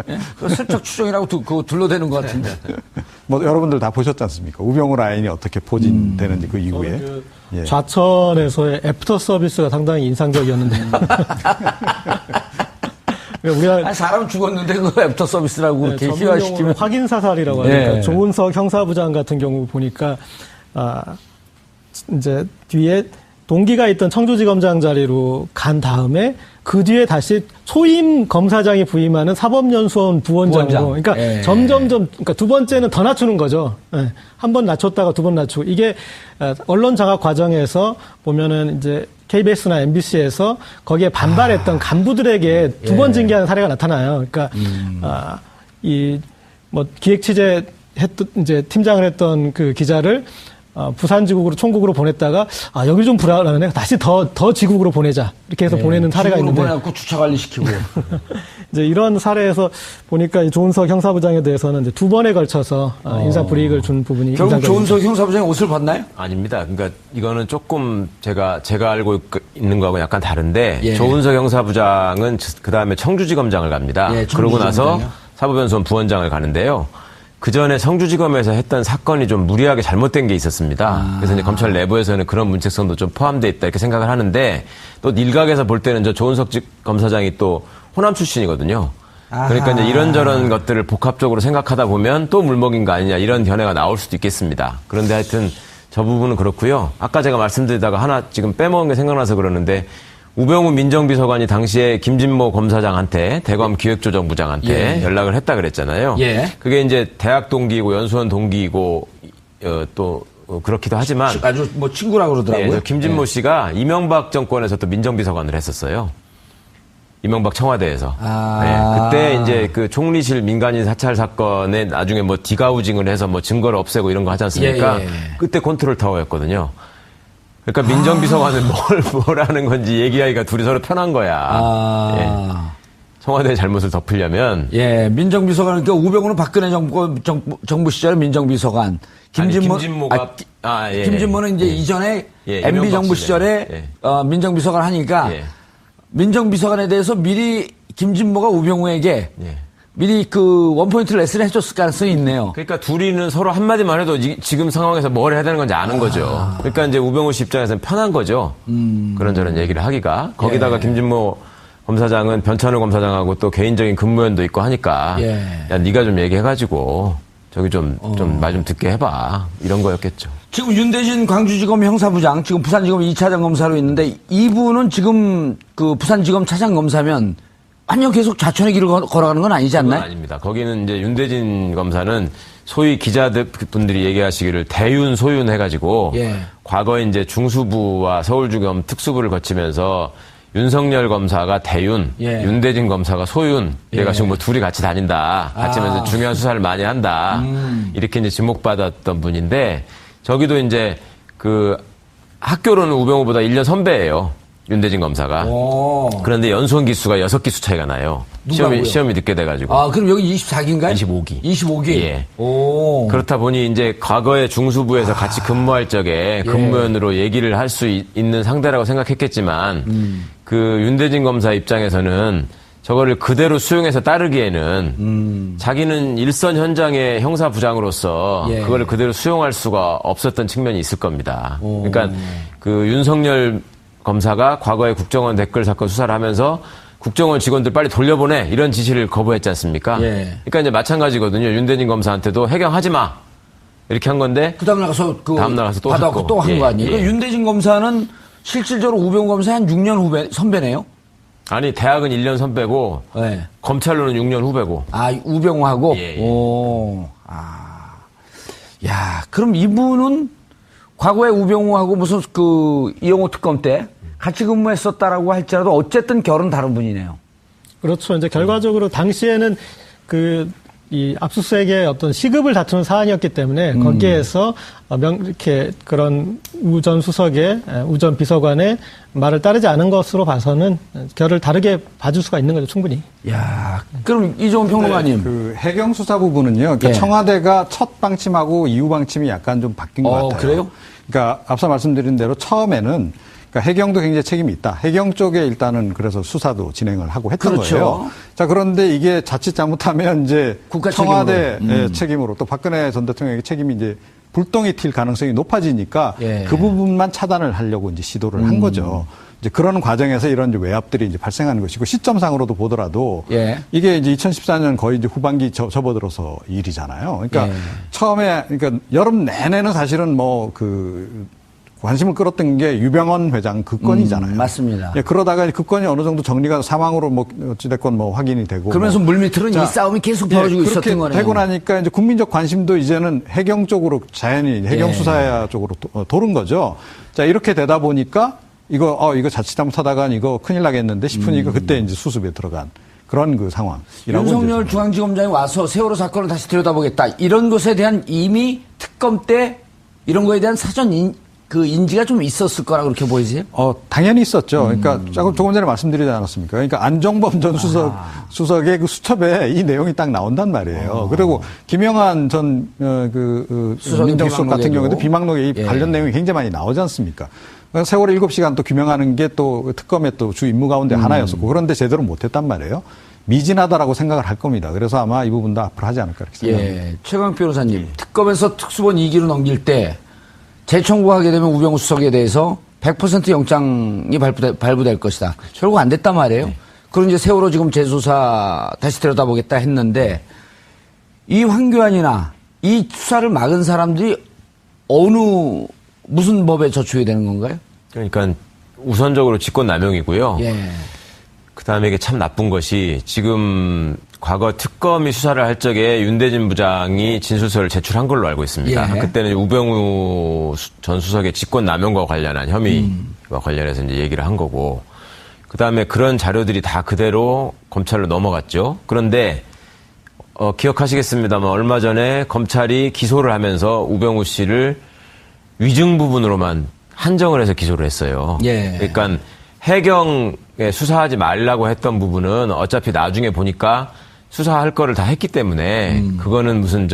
예? 그 슬쩍 추정이라고 그거 둘러대는 것 같은데. 뭐 여러분들 다 보셨지 않습니까? 우병우 라인이 어떻게 포진되는지 그 이후에. 예. 좌천에서의 애프터 서비스가 상당히 인상적이었는데. 우리가 아니, 사람 죽었는데 그거 애프터 서비스라고 그렇게 전문용어로 희화시키면. 확인 사살이라고 하니까 예. 조은석 형사부장 같은 경우 보니까 이제 뒤에 동기가 있던 청주지검장 자리로 간 다음에 그 뒤에 다시 초임 검사장이 부임하는 사법연수원 부원장으로 부원장. 그러니까 예. 점점점 그러니까 두 번째는 더 낮추는 거죠. 예. 한 번 낮췄다가 두 번 낮추고 이게 언론 장악 과정에서 보면은 이제 KBS나 MBC에서 거기에 반발했던 간부들에게 두 번 징계하는 사례가 나타나요. 그러니까 이 뭐 기획 취재 했던 이제 팀장을 했던 그 기자를 부산지국으로 총국으로 보냈다가 여기 좀 불안하네 다시 더 지국으로 보내자 이렇게 해서 보내는 사례가 있는데 보내갖고 주차 관리시키고. 이제 이런 사례에서 보니까 이 조은석 형사부장에 대해서는 이제 두 번에 걸쳐서 인사 불이익을 준 부분이 결국 인상적입니다. 조은석 형사부장이 옷을 봤나요? 아닙니다. 그러니까 이거는 조금 제가 알고 있는 거하고 약간 다른데 예. 조은석 형사부장은 그 다음에 청주지검장을 갑니다. 예, 그러고 나서 청주지검장이요? 사법연수원 부원장을 가는데요. 그 전에 청주지검에서 했던 사건이 좀 무리하게 잘못된 게 있었습니다. 그래서 이제 검찰 내부에서는 그런 문책성도 좀 포함되어 있다 이렇게 생각을 하는데 또 일각에서 볼 때는 저 조은석 검사장이 또 호남 출신이거든요. 그러니까 이제 이런저런 것들을 복합적으로 생각하다 보면 또 물먹인 거 아니냐 이런 견해가 나올 수도 있겠습니다. 그런데 하여튼 저 부분은 그렇고요. 아까 제가 말씀드리다가 하나 지금 빼먹은 게 생각나서 그러는데 우병우 민정비서관이 당시에 김진모 검사장한테 대검 기획조정부장한테 예. 연락을 했다 그랬잖아요. 예. 그게 이제 대학 동기이고 연수원 동기이고 또 그렇기도 하지만 아주 뭐 친구라고 그러더라고요. 예, 저 김진모 씨가 이명박 정권에서 또 민정비서관을 했었어요. 이명박 청와대에서. 네, 그때 이제 그 총리실 민간인 사찰 사건에 나중에 뭐 디가우징을 해서 뭐 증거를 없애고 이런 거 하지 않습니까? 예. 그때 컨트롤 타워였거든요. 그러니까 민정비서관은 뭘 하는 건지 얘기하기가 둘이 서로 편한 거야. 예. 청와대의 잘못을 덮으려면. 예, 민정비서관, 그러니까 우병우는 박근혜 정부 시절에 민정비서관. 김진모가. 김진모는 이제 이전에 MB 정부 시절에 민정비서관 하니까 민정비서관에 대해서 미리 김진모가 우병우에게 미리 그 원포인트 레슨을 해줬을 가능성이 있네요. 그러니까 둘이는 서로 한마디만 해도 지금 상황에서 뭘 해야 되는 건지 아는 거죠. 그러니까 이제 우병우 씨 입장에서는 편한 거죠. 그런저런 얘기를 하기가. 거기다가 김진모 검사장은 변찬우 검사장하고 또 개인적인 근무연도 있고 하니까 야, 네가 좀 얘기해가지고 저기 말 좀 듣게 해봐. 이런 거였겠죠. 지금 윤대진 광주지검 형사부장, 지금 부산지검 2차장 검사로 있는데 이분은 지금 그 부산지검 차장검사면 완전 계속 좌천의 길을 걸어가는 건 아니지 않나요? 아닙니다. 거기는 이제 윤대진 검사는 소위 기자들 분들이 얘기하시기를 대윤 소윤 해가지고 과거에 이제 중수부와 서울주검 특수부를 거치면서 윤석열 검사가 대윤, 윤대진 검사가 소윤, 이래가지고 뭐 둘이 같이 다닌다. 같이 하면서 중요한 수사를 많이 한다. 이렇게 이제 지목받았던 분인데, 저기도 이제 그 학교로는 우병우보다 1년 선배예요. 윤대진 검사가. 그런데 연수원 기수가 6기수 차이가 나요. 시험이 늦게 돼가지고. 그럼 여기 24기인가요? 25기. 25기? 예. 그렇다 보니 이제 과거에 중수부에서 같이 근무할 적에 근무원으로 얘기를 할 수 있는 상대라고 생각했겠지만, 그 윤대진 검사 입장에서는 저거를 그대로 수용해서 따르기에는 자기는 일선 현장의 형사부장으로서 그거를 그대로 수용할 수가 없었던 측면이 있을 겁니다. 그러니까 그 윤석열 검사가 과거에 국정원 댓글 사건 수사를 하면서 국정원 직원들 빨리 돌려보내 이런 지시를 거부했지 않습니까? 그러니까 이제 마찬가지거든요. 윤대진 검사한테도 해경하지 마 이렇게 한 건데 그 다음 나가서 다음 나가서 또 받아갖고 또 한 거 아니에요? 그러니까 윤대진 검사는 실질적으로 우병우 검사의 한 6년 선배네요? 아니 대학은 1년 선배고 검찰로는 6년 후배고. 우병우하고? 야, 그럼 이분은 과거에 우병우하고 무슨 그 이용호 특검 때 같이 근무했었다라고 할지라도 어쨌든 결은 다른 분이네요. 그렇죠. 이제 결과적으로 당시에는 그 이 압수수색의 어떤 시급을 다투는 사안이었기 때문에 거기에서 이렇게 그런 우 전 수석의 우 전 비서관의 말을 따르지 않은 것으로 봐서는 결을 다르게 봐줄 수가 있는 거죠, 충분히. 야, 그럼 이종훈 평론가님. 그 해경 수사 부분은요. 그러니까 예. 청와대가 첫 방침하고 이후 방침이 약간 좀 바뀐 것 같아요. 그래요? 그러니까 앞서 말씀드린 대로 처음에는 그러니까 해경도 굉장히 책임이 있다. 해경 쪽에 일단은 그래서 수사도 진행을 하고 했던 그렇죠. 거예요. 자, 그런데 이게 자칫 잘못하면 이제 국가 청와대 책임으로 또 박근혜 전 대통령의 책임이 이제 불똥이 튈 가능성이 높아지니까 예. 그 부분만 차단을 하려고 이제 시도를 한 거죠. 이제 그런 과정에서 이런 이제 외압들이 이제 발생하는 것이고 시점상으로도 보더라도 예. 이게 이제 2014년 거의 이제 후반기 접어들어서 일이잖아요. 그러니까 예. 처음에 그러니까 여름 내내는 사실은 뭐 그 관심을 끌었던 게 유병헌 회장 그 건이잖아요. 맞습니다. 예, 그러다가 그 건이 어느 정도 정리가 사망으로 뭐 어찌됐건 뭐 확인이 되고. 그러면서 물밑으로는 자, 이 싸움이 계속 벌어지고 그렇게 있었던 거네요. 되고 나니까 이제 국민적 관심도 이제는 해경 쪽으로 자연히 해경 예. 수사 쪽으로 도는 거죠. 자, 이렇게 되다 보니까 이거 자칫 잘못하다간 이거 큰일 나겠는데 싶으니까 그때 이제 수습에 들어간 그런 그 상황이라고. 윤석열 중앙지검장이 와서 세월호 사건을 다시 들여다보겠다. 이런 것에 대한 이미 특검 때 이런 거에 대한 사전 인지가 좀 있었을 거라 그렇게 보이세요? 당연히 있었죠. 그러니까 조금 전에 말씀드리지 않았습니까? 그러니까 안종범 전 수석의 그 수첩에 이 내용이 딱 나온단 말이에요. 그리고 김영한 전 민정수석 같은 경우에도 비망록에 이 예. 관련 내용이 굉장히 많이 나오지 않습니까? 세월호 7시간 또 규명하는 게 또 특검의 또 주 임무 가운데 하나였었고 그런데 제대로 못했단 말이에요. 미진하다라고 생각을 할 겁니다. 그래서 아마 이 부분도 앞으로 하지 않을까 이렇게 생각합니다. 예. 최강 변호사님, 특검에서 특수본 2기로 넘길 때 재청구하게 되면 우병우 수석에 대해서 100% 영장이 발부될 것이다. 결국 안 됐단 말이에요. 그럼 이제 세월호 지금 재수사 다시 들여다보겠다 했는데 이 황교안이나 이 수사를 막은 사람들이 무슨 법에 저촉이 되는 건가요? 그러니까 우선적으로 직권남용이고요. 예. 그다음에 이게 참 나쁜 것이 지금 과거 특검이 수사를 할 적에 윤대진 부장이 진술서를 제출한 걸로 알고 있습니다. 예. 그때는 우병우 전 수석의 직권남용과 관련한 혐의와 관련해서 이제 얘기를 한 거고, 그다음에 그런 자료들이 다 그대로 검찰로 넘어갔죠. 그런데 기억하시겠습니다만 얼마 전에 검찰이 기소를 하면서 우병우 씨를 위증 부분으로만 한정을 해서 기소를 했어요. 예. 그러니까 해경에 수사하지 말라고 했던 부분은 어차피 나중에 보니까 수사할 거를 다 했기 때문에 그거는 무슨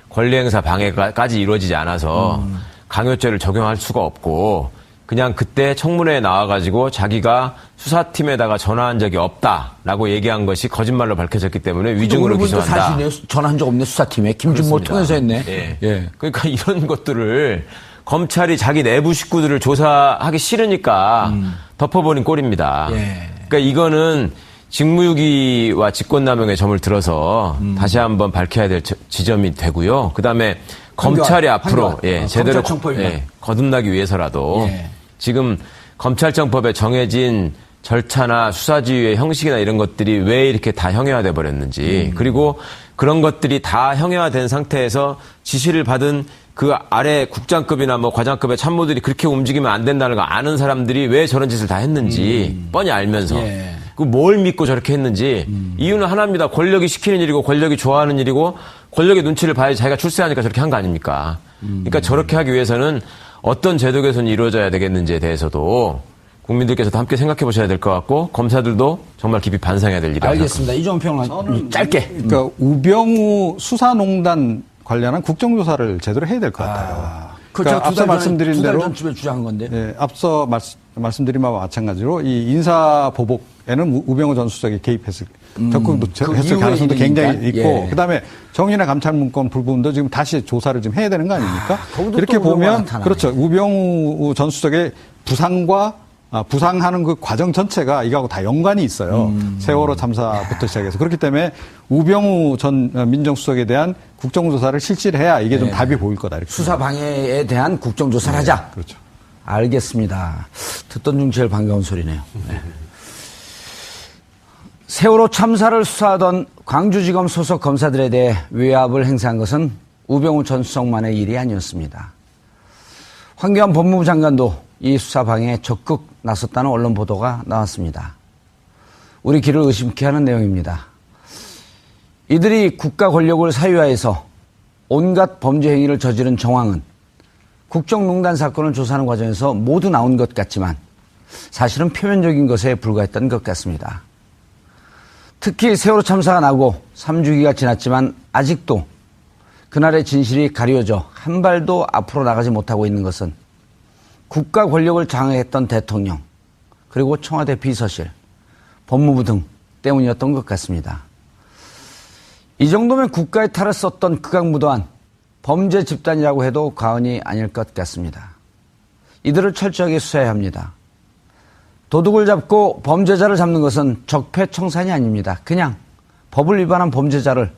권리행사 방해까지 이루어지지 않아서 강요죄를 적용할 수가 없고 그냥 그때 청문회에 나와가지고 자기가 수사팀에다가 전화한 적이 없다라고 얘기한 것이 거짓말로 밝혀졌기 때문에 위증으로 기소한다. 사실이네요. 전화한 적 없네, 수사팀에. 김준모를 그렇습니다. 통해서 했네. 예. 예. 그러니까 이런 것들을 검찰이 자기 내부 식구들을 조사하기 싫으니까 덮어버린 꼴입니다. 예. 그러니까 이거는 직무유기와 직권남용의 점을 들어서 다시 한번 밝혀야 될 지점이 되고요. 그다음에 검찰이 앞으로 제대로 거듭나기 위해서라도 예. 지금 검찰청법에 정해진 절차나 수사지휘의 형식이나 이런 것들이 왜 이렇게 다 형해화돼 버렸는지 그리고 그런 것들이 다 형해화된 상태에서 지시를 받은 그 아래 국장급이나 뭐 과장급의 참모들이 그렇게 움직이면 안 된다는 거 아는 사람들이 왜 저런 짓을 다 했는지 뻔히 알면서 예. 그 뭘 믿고 저렇게 했는지 이유는 하나입니다. 권력이 시키는 일이고 권력이 좋아하는 일이고 권력의 눈치를 봐야지 자기가 출세하니까 저렇게 한 거 아닙니까? 그러니까 저렇게 하기 위해서는 어떤 제도 개선이 이루어져야 되겠는지에 대해서도 국민들께서도 함께 생각해 보셔야 될 것 같고 검사들도 정말 깊이 반성해야 될 일이라고 알겠습니다. 이종훈 평론가 짧게. 그러니까 우병우 수사농단 관련한 국정조사를 제대로 해야 될 것 같아요. 그러니까 앞서 말씀드린 두달 대로 전쯤에 주장한 건데. 예, 앞서 말씀드린 바와 마찬가지로 이 인사 보복에는 우병우 전 수석이 개입했을 적극 했을 가능성도 굉장히 있고 예. 그다음에 정의나 감찰 문건 부분도 지금 다시 조사를 좀 해야 되는 거 아닙니까? 거기도 이렇게 또 우병우가 보면 나타나네. 그렇죠. 우병우 전 수석의 부상하는 그 과정 전체가 이거하고 다 연관이 있어요. 세월호 참사부터 시작해서. 그렇기 때문에 우병우 전 민정수석에 대한 국정조사를 실시를 해야 이게 좀 답이 보일 거다. 이렇게 수사 방해에 대한 국정조사를 하자. 그렇죠. 알겠습니다. 듣던 중 제일 반가운 소리네요. 네. 세월호 참사를 수사하던 광주지검 소속 검사들에 대해 외압을 행사한 것은 우병우 전 수석만의 일이 아니었습니다. 황교안 법무부 장관도 이 수사 방해에 적극 나섰다는 언론 보도가 나왔습니다. 우리 귀를 의심케 하는 내용입니다. 이들이 국가 권력을 사유화해서 온갖 범죄 행위를 저지른 정황은 국정농단 사건을 조사하는 과정에서 모두 나온 것 같지만 사실은 표면적인 것에 불과했던 것 같습니다. 특히 세월호 참사가 나고 3주기가 지났지만 아직도 그날의 진실이 가려져 한 발도 앞으로 나가지 못하고 있는 것은 국가 권력을 장악했던 대통령, 그리고 청와대 비서실, 법무부 등 때문이었던 것 같습니다. 이 정도면 국가의 탈을 썼던 극악무도한 범죄 집단이라고 해도 과언이 아닐 것 같습니다. 이들을 철저하게 수사해야 합니다. 도둑을 잡고 범죄자를 잡는 것은 적폐청산이 아닙니다. 그냥 법을 위반한 범죄자를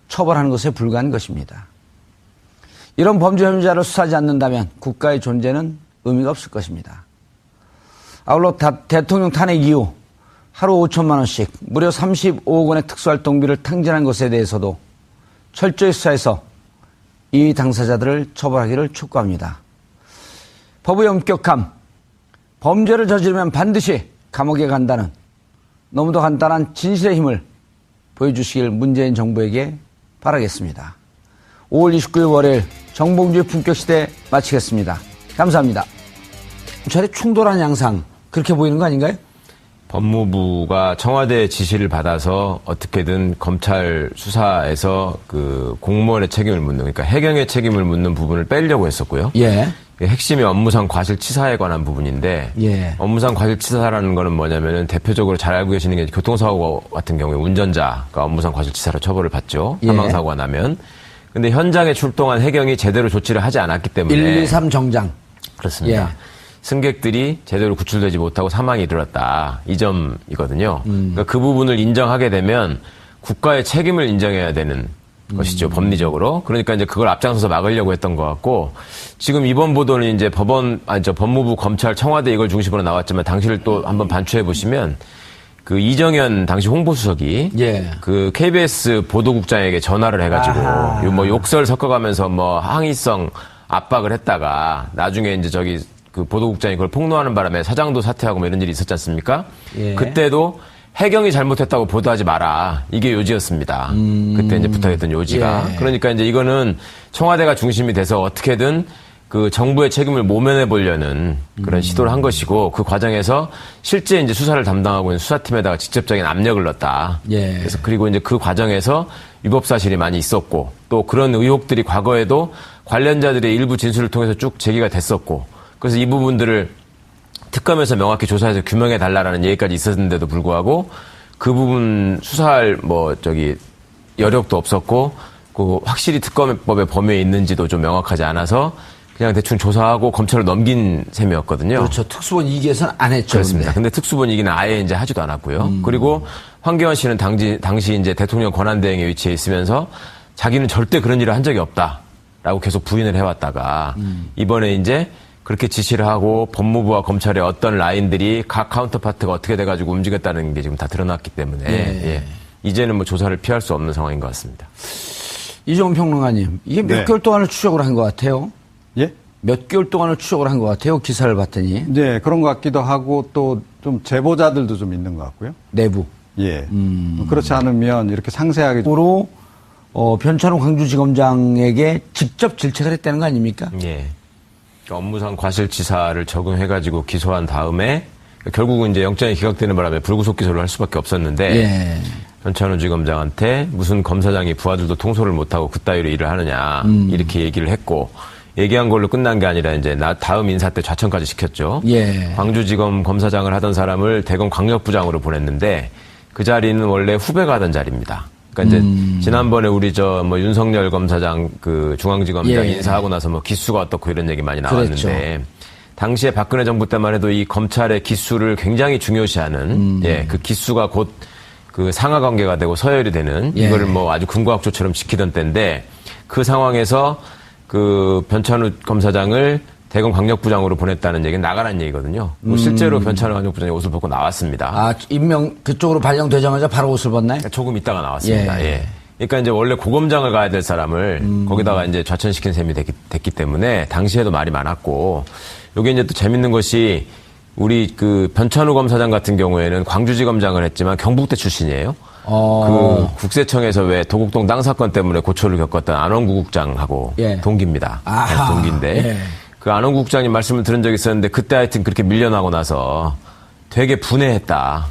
처벌하는 것에 불과한 것입니다. 이런 범죄 혐의자를 수사하지 않는다면 국가의 존재는 의미가 없을 것입니다. 아울러 대통령 탄핵 이후 하루 5천만 원씩 무려 35억 원의 특수활동비를 탕진한 것에 대해서도 철저히 수사해서 이 당사자들을 처벌하기를 촉구합니다. 법의 엄격함, 범죄를 저지르면 반드시 감옥에 간다는 너무도 간단한 진실의 힘을 보여주시길 문재인 정부에게 바라겠습니다. 5월 29일 월요일 정봉주의 품격시대 마치겠습니다. 감사합니다. 저래 충돌한 양상 그렇게 보이는 거 아닌가요? 법무부가 청와대 지시를 받아서 어떻게든 검찰 수사에서 그 공무원의 책임을 묻는, 그러니까 해경의 책임을 묻는 부분을 빼려고 했었고요. 예. 핵심이 업무상 과실치사에 관한 부분인데, 예. 업무상 과실치사라는 거는 뭐냐면은 대표적으로 잘 알고 계시는 게 교통사고 같은 경우에 운전자가 업무상 과실치사로 처벌을 받죠. 예. 사망사고가 나면. 근데 현장에 출동한 해경이 제대로 조치를 하지 않았기 때문에. 1, 2, 3 정장. 그렇습니다. 예. 승객들이 제대로 구출되지 못하고 사망이 이르렀다. 이 점이거든요. 그러니까 그 부분을 인정하게 되면 국가의 책임을 인정해야 되는 것이죠. 법리적으로. 그러니까 이제 그걸 앞장서서 막으려고 했던 것 같고, 지금 이번 보도는 이제 법무부, 검찰, 청와대 이걸 중심으로 나왔지만 당시를 또 한번 반추해 보시면 그 이정현 당시 홍보수석이 예. 그 KBS 보도국장에게 전화를 해가지고 뭐 욕설 섞어가면서 뭐 항의성 압박을 했다가 나중에 이제 그 보도국장이 그걸 폭로하는 바람에 사장도 사퇴하고 뭐 이런 일이 있었지 않습니까? 예. 그때도 해경이 잘못했다고 보도하지 마라. 이게 요지였습니다. 그때 이제 부탁했던 요지가. 예. 그러니까 이제 이거는 청와대가 중심이 돼서 어떻게든 그 정부의 책임을 모면해 보려는 그런 시도를 한 것이고, 그 과정에서 실제 이제 수사를 담당하고 있는 수사팀에다가 직접적인 압력을 넣었다. 예. 그래서 그리고 이제 그 과정에서 위법 사실이 많이 있었고, 또 그런 의혹들이 과거에도 관련자들의 일부 진술을 통해서 쭉 제기가 됐었고, 그래서 이 부분들을 특검에서 명확히 조사해서 규명해 달라라는 얘기까지 있었는데도 불구하고 그 부분 수사할 여력도 없었고, 그 확실히 특검법의 범위에 있는지도 좀 명확하지 않아서 그냥 대충 조사하고 검찰로 넘긴 셈이었거든요. 그렇죠. 특수본 2기에서는 안 했죠. 그렇습니다. 근데 특수본 2기는 아예 이제 하지도 않았고요. 그리고 황교안 씨는 당시 이제 대통령 권한대행에 위치해 있으면서 자기는 절대 그런 일을 한 적이 없다라고 계속 부인을 해왔다가 이번에 이제 그렇게 지시를 하고 법무부와 검찰의 어떤 라인들이 각 카운터파트가 어떻게 돼가지고 움직였다는 게 지금 다 드러났기 때문에 예. 이제는 뭐 조사를 피할 수 없는 상황인 것 같습니다. 이종훈 평론가님, 이게 몇 개월 동안을 추적을 한 것 같아요? 예? 몇 개월 동안을 추적을 한 것 같아요? 기사를 봤더니. 네, 그런 것 같기도 하고 또 좀 제보자들도 좀 있는 것 같고요. 내부. 예. 그렇지 않으면 이렇게 상세하게. 으로 변찬호 광주지검장에게 직접 질책을 했다는 거 아닙니까? 예. 그러니까 업무상 과실치사를 적용해가지고 기소한 다음에 결국은 이제 영장이 기각되는 바람에 불구속 기소를 할 수밖에 없었는데 예. 변찬호 지검장한테 무슨 검사장이 부하들도 통솔을 못하고 그따위로 일을 하느냐 이렇게 얘기를 했고, 얘기한 걸로 끝난 게 아니라 이제 다음 인사 때 좌천까지 시켰죠. 예. 광주지검 검사장을 하던 사람을 대검 광역부장으로 보냈는데 그 자리는 원래 후배가 하던 자리입니다. 그러니까 이제 지난번에 우리 윤석열 검사장 그 중앙지검장 예. 인사하고 나서 뭐 기수가 어떻고 이런 얘기 많이 나왔는데 그랬죠. 당시에 박근혜 정부 때만 해도 이 검찰의 기수를 굉장히 중요시하는 그 기수가 곧 그 상하 관계가 되고 서열이 되는 예. 이거를 뭐 아주 군과학조처럼 지키던 때인데, 그 상황에서 그 변찬우 검사장을 대검 광역부장으로 보냈다는 얘기는 나가라는 얘기거든요. 뭐 실제로 변찬우 광역부장이 옷을 벗고 나왔습니다. 아, 임명 그쪽으로 발령되자마자 바로 옷을 벗나요? 조금 있다가 나왔습니다. 예. 예. 그러니까 이제 원래 고검장을 가야 될 사람을 거기다가 이제 좌천시킨 셈이 됐기 때문에 당시에도 말이 많았고, 요게 이제 또 재밌는 것이 우리 그 변찬우 검사장 같은 경우에는 광주지검장을 했지만 경북대 출신이에요. 그 국세청에서 왜 도곡동 땅 사건 때문에 고초를 겪었던 안원구 국장하고 예. 동기입니다. 아하. 네, 동기인데 예. 그 안원구 국장님 말씀을 들은 적이 있었는데 그때 하여튼 그렇게 밀려나고 나서 되게 분해했다.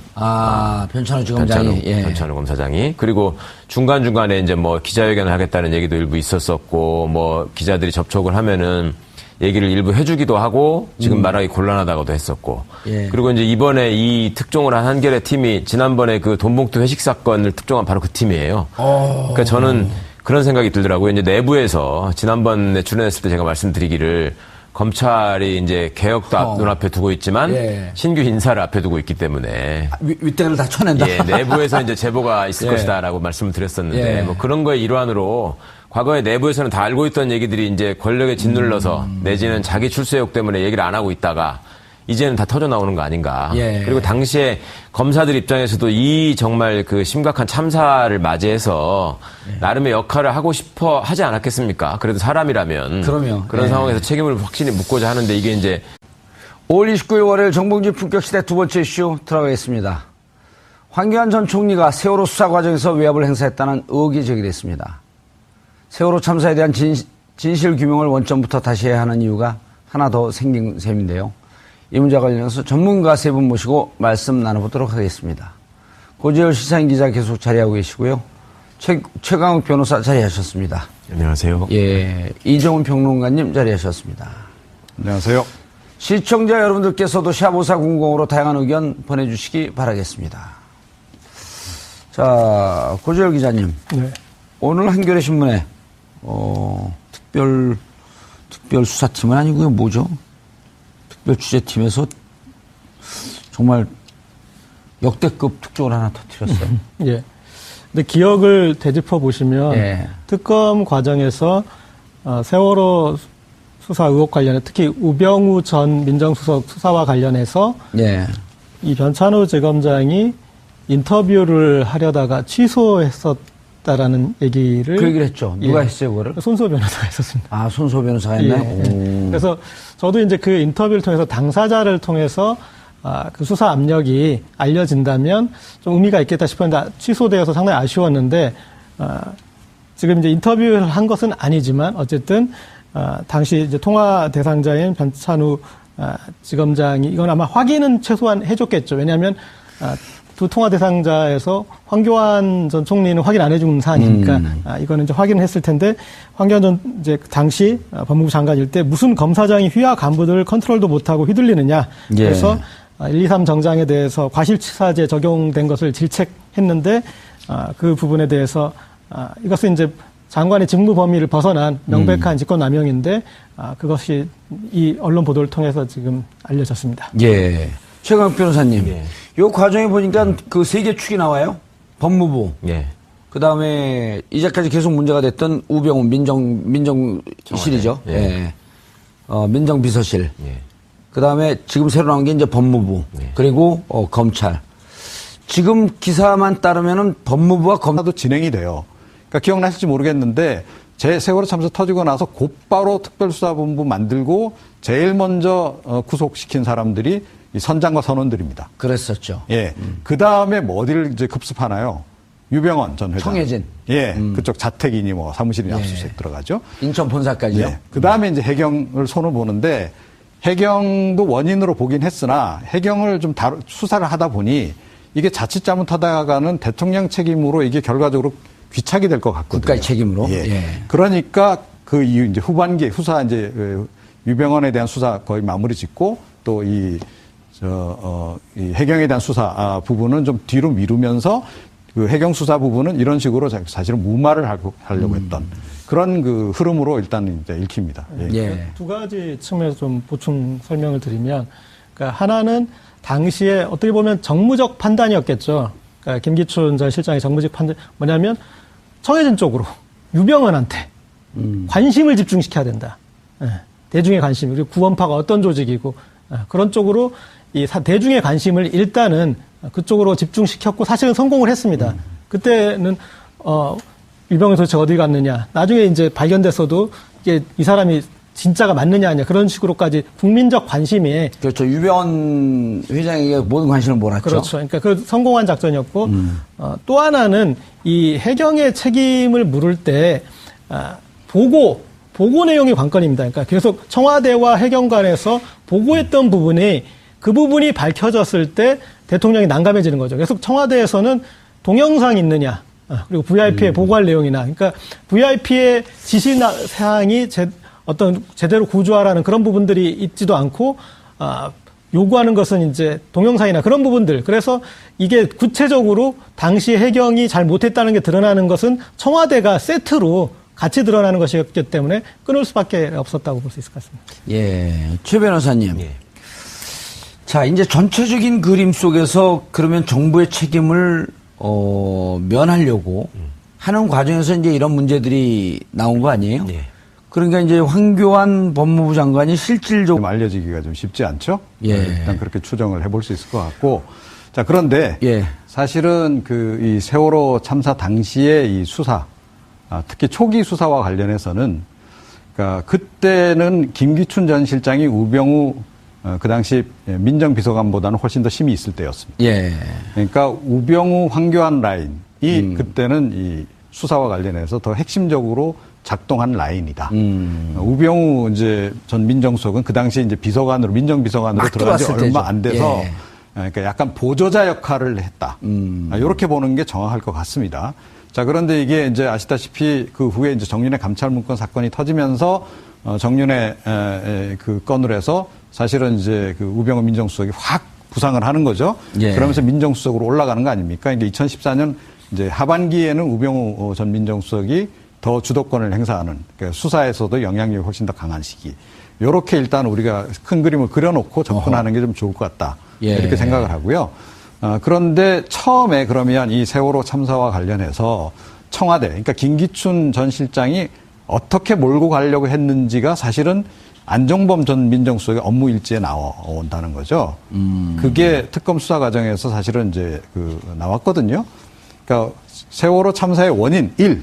변찬호 지검장이. 변찬호 검사장이. 그리고 중간중간에 이제 뭐 기자회견을 하겠다는 얘기도 일부 있었었고, 뭐 기자들이 접촉을 하면은 얘기를 일부 해주기도 하고, 지금 말하기 곤란하다고도 했었고. 예. 그리고 이제 이번에 이 특종을 한 한겨레 팀이 지난번에 그 돈봉투 회식 사건을 특종한 바로 그 팀이에요. 그러니까 저는 그런 생각이 들더라고요. 이제 내부에서 지난번에 출연했을 때 제가 말씀드리기를 검찰이 이제 개혁도 눈앞에 두고 있지만 예. 신규 인사를 앞에 두고 있기 때문에 윗대를 다 쳐낸다. 예, 내부에서 이제 제보가 있을 예. 것이다라고 말씀을 드렸었는데 예. 뭐 그런 거의 일환으로 과거에 내부에서는 다 알고 있던 얘기들이 이제 권력에 짓눌러서 내지는 자기 출세욕 때문에 얘기를 안 하고 있다가 이제는 다 터져 나오는 거 아닌가. 예. 그리고 당시에 검사들 입장에서도 이 정말 그 심각한 참사를 맞이해서 나름의 역할을 하고 싶어 하지 않았겠습니까? 그래도 사람이라면. 그럼요. 그런 예. 상황에서 책임을 확실히 묻고자 하는데 이게 이제 5월 29일 월요일 정봉주 품격시대 두 번째 이슈 들어가겠습니다. 황교안 전 총리가 세월호 수사 과정에서 외압을 행사했다는 의혹이 제기됐습니다. 세월호 참사에 대한 진실 규명을 원점부터 다시 해야 하는 이유가 하나 더 생긴 셈인데요. 이 문제와 관련해서 전문가 세 분 모시고 말씀 나눠보도록 하겠습니다. 고재열 시사인 기자 계속 자리하고 계시고요. 최강욱 변호사 자리하셨습니다. 안녕하세요. 예, 이정훈 평론가님 자리하셨습니다. 안녕하세요. 시청자 여러분들께서도 샵5400으로 다양한 의견 보내주시기 바라겠습니다. 자, 고재열 기자님. 네. 오늘 한겨레 신문에 특별 수사팀은 아니고요. 뭐죠? 특별 취재팀에서 정말 역대급 특종을 하나 터뜨렸어요. 예. 근데 기억을 되짚어 보시면 예. 특검 과정에서 세월호 수사 의혹 관련해 특히 우병우 전 민정수석 수사와 관련해서 예. 이 변찬호 재검장이 인터뷰를 하려다가 취소했었다라는 얘기를 그 얘기를 했죠. 누가 예. 했어요, 그거를? 손수호 변호사가 했었습니다. 아, 손수호 변호사가 했나요? 예. 그래서 저도 이제 그 인터뷰를 통해서 당사자를 통해서 그 수사 압력이 알려진다면 좀 의미가 있겠다 싶었는데 취소되어서 상당히 아쉬웠는데 지금 이제 인터뷰를 한 것은 아니지만 어쨌든 당시 이제 통화 대상자인 변찬우 지검장이 이건 아마 확인은 최소한 해줬겠죠. 왜냐하면 두 통화 대상자에서 황교안 전 총리는 확인 안 해준 사안이니까 이거는 이제 확인을 했을 텐데 황교안 전 이제 당시 법무부 장관일 때 무슨 검사장이 휘하 간부들을 컨트롤도 못하고 휘둘리느냐. 예. 그래서 1, 2, 3 정장에 대해서 과실치사제 적용된 것을 질책했는데 그 부분에 대해서 이것은 이제 장관의 직무 범위를 벗어난 명백한 직권남용인데 그것이 이 언론 보도를 통해서 지금 알려졌습니다. 예. 최강욱 변호사님. 예. 요 과정에 보니까 그 세 개 축이 나와요. 법무부. 예. 그 다음에 이제까지 계속 문제가 됐던 우병우 민정실이죠. 예. 예. 민정비서실. 예. 그 다음에 지금 새로 나온 게 이제 법무부. 예. 그리고 검찰. 지금 기사만 따르면은 법무부와 검사도 진행이 돼요. 그러니까 기억나실지 모르겠는데 제 세월호 참사 터지고 나서 곧바로 특별수사본부 만들고 제일 먼저 구속시킨 사람들이 이 선장과 선원들입니다. 그랬었죠. 예. 그 다음에 뭐 어디를 이제 급습하나요? 유병헌 전 회장. 청해진. 예. 그쪽 자택이니 뭐 사무실이니 예. 압수수색 들어가죠. 인천 본사까지요. 예. 그 다음에 이제 해경을 손을 보는데 해경도 원인으로 보긴 했으나 해경을 좀 수사를 하다 보니 이게 자칫 잘못하다가는 대통령 책임으로 이게 결과적으로 귀착이 될 것 같거든요. 국가의 책임으로. 예. 예. 그러니까 그 이후 이제 후반기 후사 이제 유병헌에 대한 수사 거의 마무리 짓고 또 이 해경에 대한 수사 부분은 좀 뒤로 미루면서 그 해경 수사 부분은 이런 식으로 사실은 무마를 하려고 했던 그런 그 흐름으로 일단 이제 읽힙니다. 예. 예. 두 가지 측면에서 좀 보충 설명을 드리면, 그러니까 하나는 당시에 어떻게 보면 정무적 판단이었겠죠. 그러니까 김기춘 전 실장의 정무적 판단 뭐냐면 청해진 쪽으로 유병헌한테 관심을 집중시켜야 된다. 예. 대중의 관심 그리고 구원파가 어떤 조직이고 그런 쪽으로 이 대중의 관심을 일단은 그쪽으로 집중시켰고 사실은 성공을 했습니다. 그때는 유병헌 도대체 어디 갔느냐. 나중에 이제 발견됐어도 이게 이 사람이 진짜가 맞느냐 아니냐 그런 식으로까지 국민적 관심이 그렇죠. 유병헌 회장에게 모든 관심을 몰았죠. 그렇죠. 그러니까 그 성공한 작전이었고 또 하나는 이 해경의 책임을 물을 때 보고 내용이 관건입니다. 그러니까 계속 청와대와 해경 간에서 보고했던 부분이 그 부분이 밝혀졌을 때 대통령이 난감해지는 거죠. 계속 청와대에서는 동영상 있느냐 그리고 VIP에 보고할 내용이나 그러니까 VIP의 지시 사항이 제대로 구조하라는 그런 부분들이 있지도 않고 요구하는 것은 이제 동영상이나 그런 부분들. 그래서 이게 구체적으로 당시 해경이 잘 못했다는 게 드러나는 것은 청와대가 세트로 같이 드러나는 것이었기 때문에 끊을 수밖에 없었다고 볼 수 있을 것 같습니다. 예, 최 변호사님. 자, 이제 전체적인 그림 속에서 그러면 정부의 책임을 면하려고 하는 과정에서 이제 이런 문제들이 나온 거 아니에요? 그러니까 이제 황교안 법무부 장관이 실질적으로 좀 알려지기가 좀 쉽지 않죠? 예. 일단 그렇게 추정을 해볼 수 있을 것 같고. 자, 그런데 예. 사실은 이 세월호 참사 당시의 이 수사, 특히 초기 수사와 관련해서는 그러니까 그때는 김기춘 전 실장이 우병우 그 당시 민정비서관보다는 훨씬 더 힘이 있을 때였습니다. 예. 그러니까 우병우 황교안 라인이 그때는 이 수사와 관련해서 더 핵심적으로 작동한 라인이다. 우병우 이제 전 민정수석은 그 당시에 이제 민정비서관으로 들어간 지 얼마 안 돼서 예. 그러니까 약간 보조자 역할을 했다. 이렇게 보는 게 정확할 것 같습니다. 자, 그런데 이게 이제 아시다시피 그 후에 이제 정윤회 감찰문건 사건이 터지면서 정윤회 그 건으로 해서 사실은 이제 그 우병우 민정수석이 확 부상을 하는 거죠. 예. 그러면서 민정수석으로 올라가는 거 아닙니까? 그러니까 2014년 이제 하반기에는 우병우 전 민정수석이 더 주도권을 행사하는 그러니까 수사에서도 영향력이 훨씬 더 강한 시기. 요렇게 일단 우리가 큰 그림을 그려놓고 접근하는 게 좀 좋을 것 같다. 예. 이렇게 생각을 하고요. 그런데 처음에 그러면 이 세월호 참사와 관련해서 청와대, 그러니까 김기춘 전 실장이 어떻게 몰고 가려고 했는지가 사실은 안종범 전 민정수석의 업무 일지에 나온다는 거죠. 그게 특검 수사 과정에서 사실은 이제 나왔거든요. 그러니까 세월호 참사의 원인 1,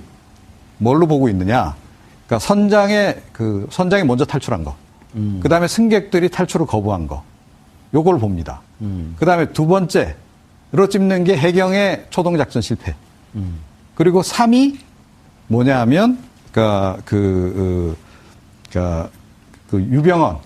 뭘로 보고 있느냐? 그러니까 선장이 먼저 탈출한 거. 그 다음에 승객들이 탈출을 거부한 거. 요걸 봅니다. 그 다음에 두 번째로 찝는 게 해경의 초동작전 실패. 그리고 3위 뭐냐 하면, 유병헌.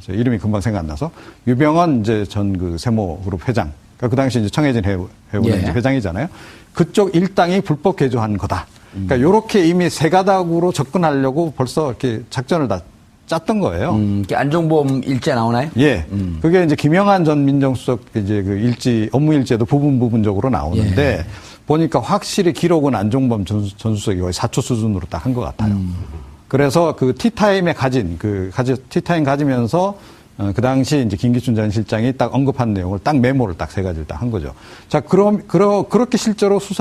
이름이 금방 생각 안 나서. 유병헌 이제 전 세모그룹 회장. 그 당시 이제 청해진 해운의 예. 회장이잖아요. 그쪽 일당이 불법 개조한 거다. 그러니까 요렇게 이미 세 가닥으로 접근하려고 벌써 이렇게 작전을 다 짰던 거예요. 안종범 일제 나오나요? 예. 그게 이제 김영한 전 민정수석 이제 업무 일제도 부분적으로 나오는데 예. 보니까 확실히 기록은 안종범 전 수석이 거의 4초 수준으로 딱 한 것 같아요. 그래서 티타임에 티타임 가지면서 그 당시 이제 김기춘 전 실장이 딱 언급한 내용을 딱 메모를 딱 세 가지를 딱 한 거죠. 자, 그렇게 실제로 수사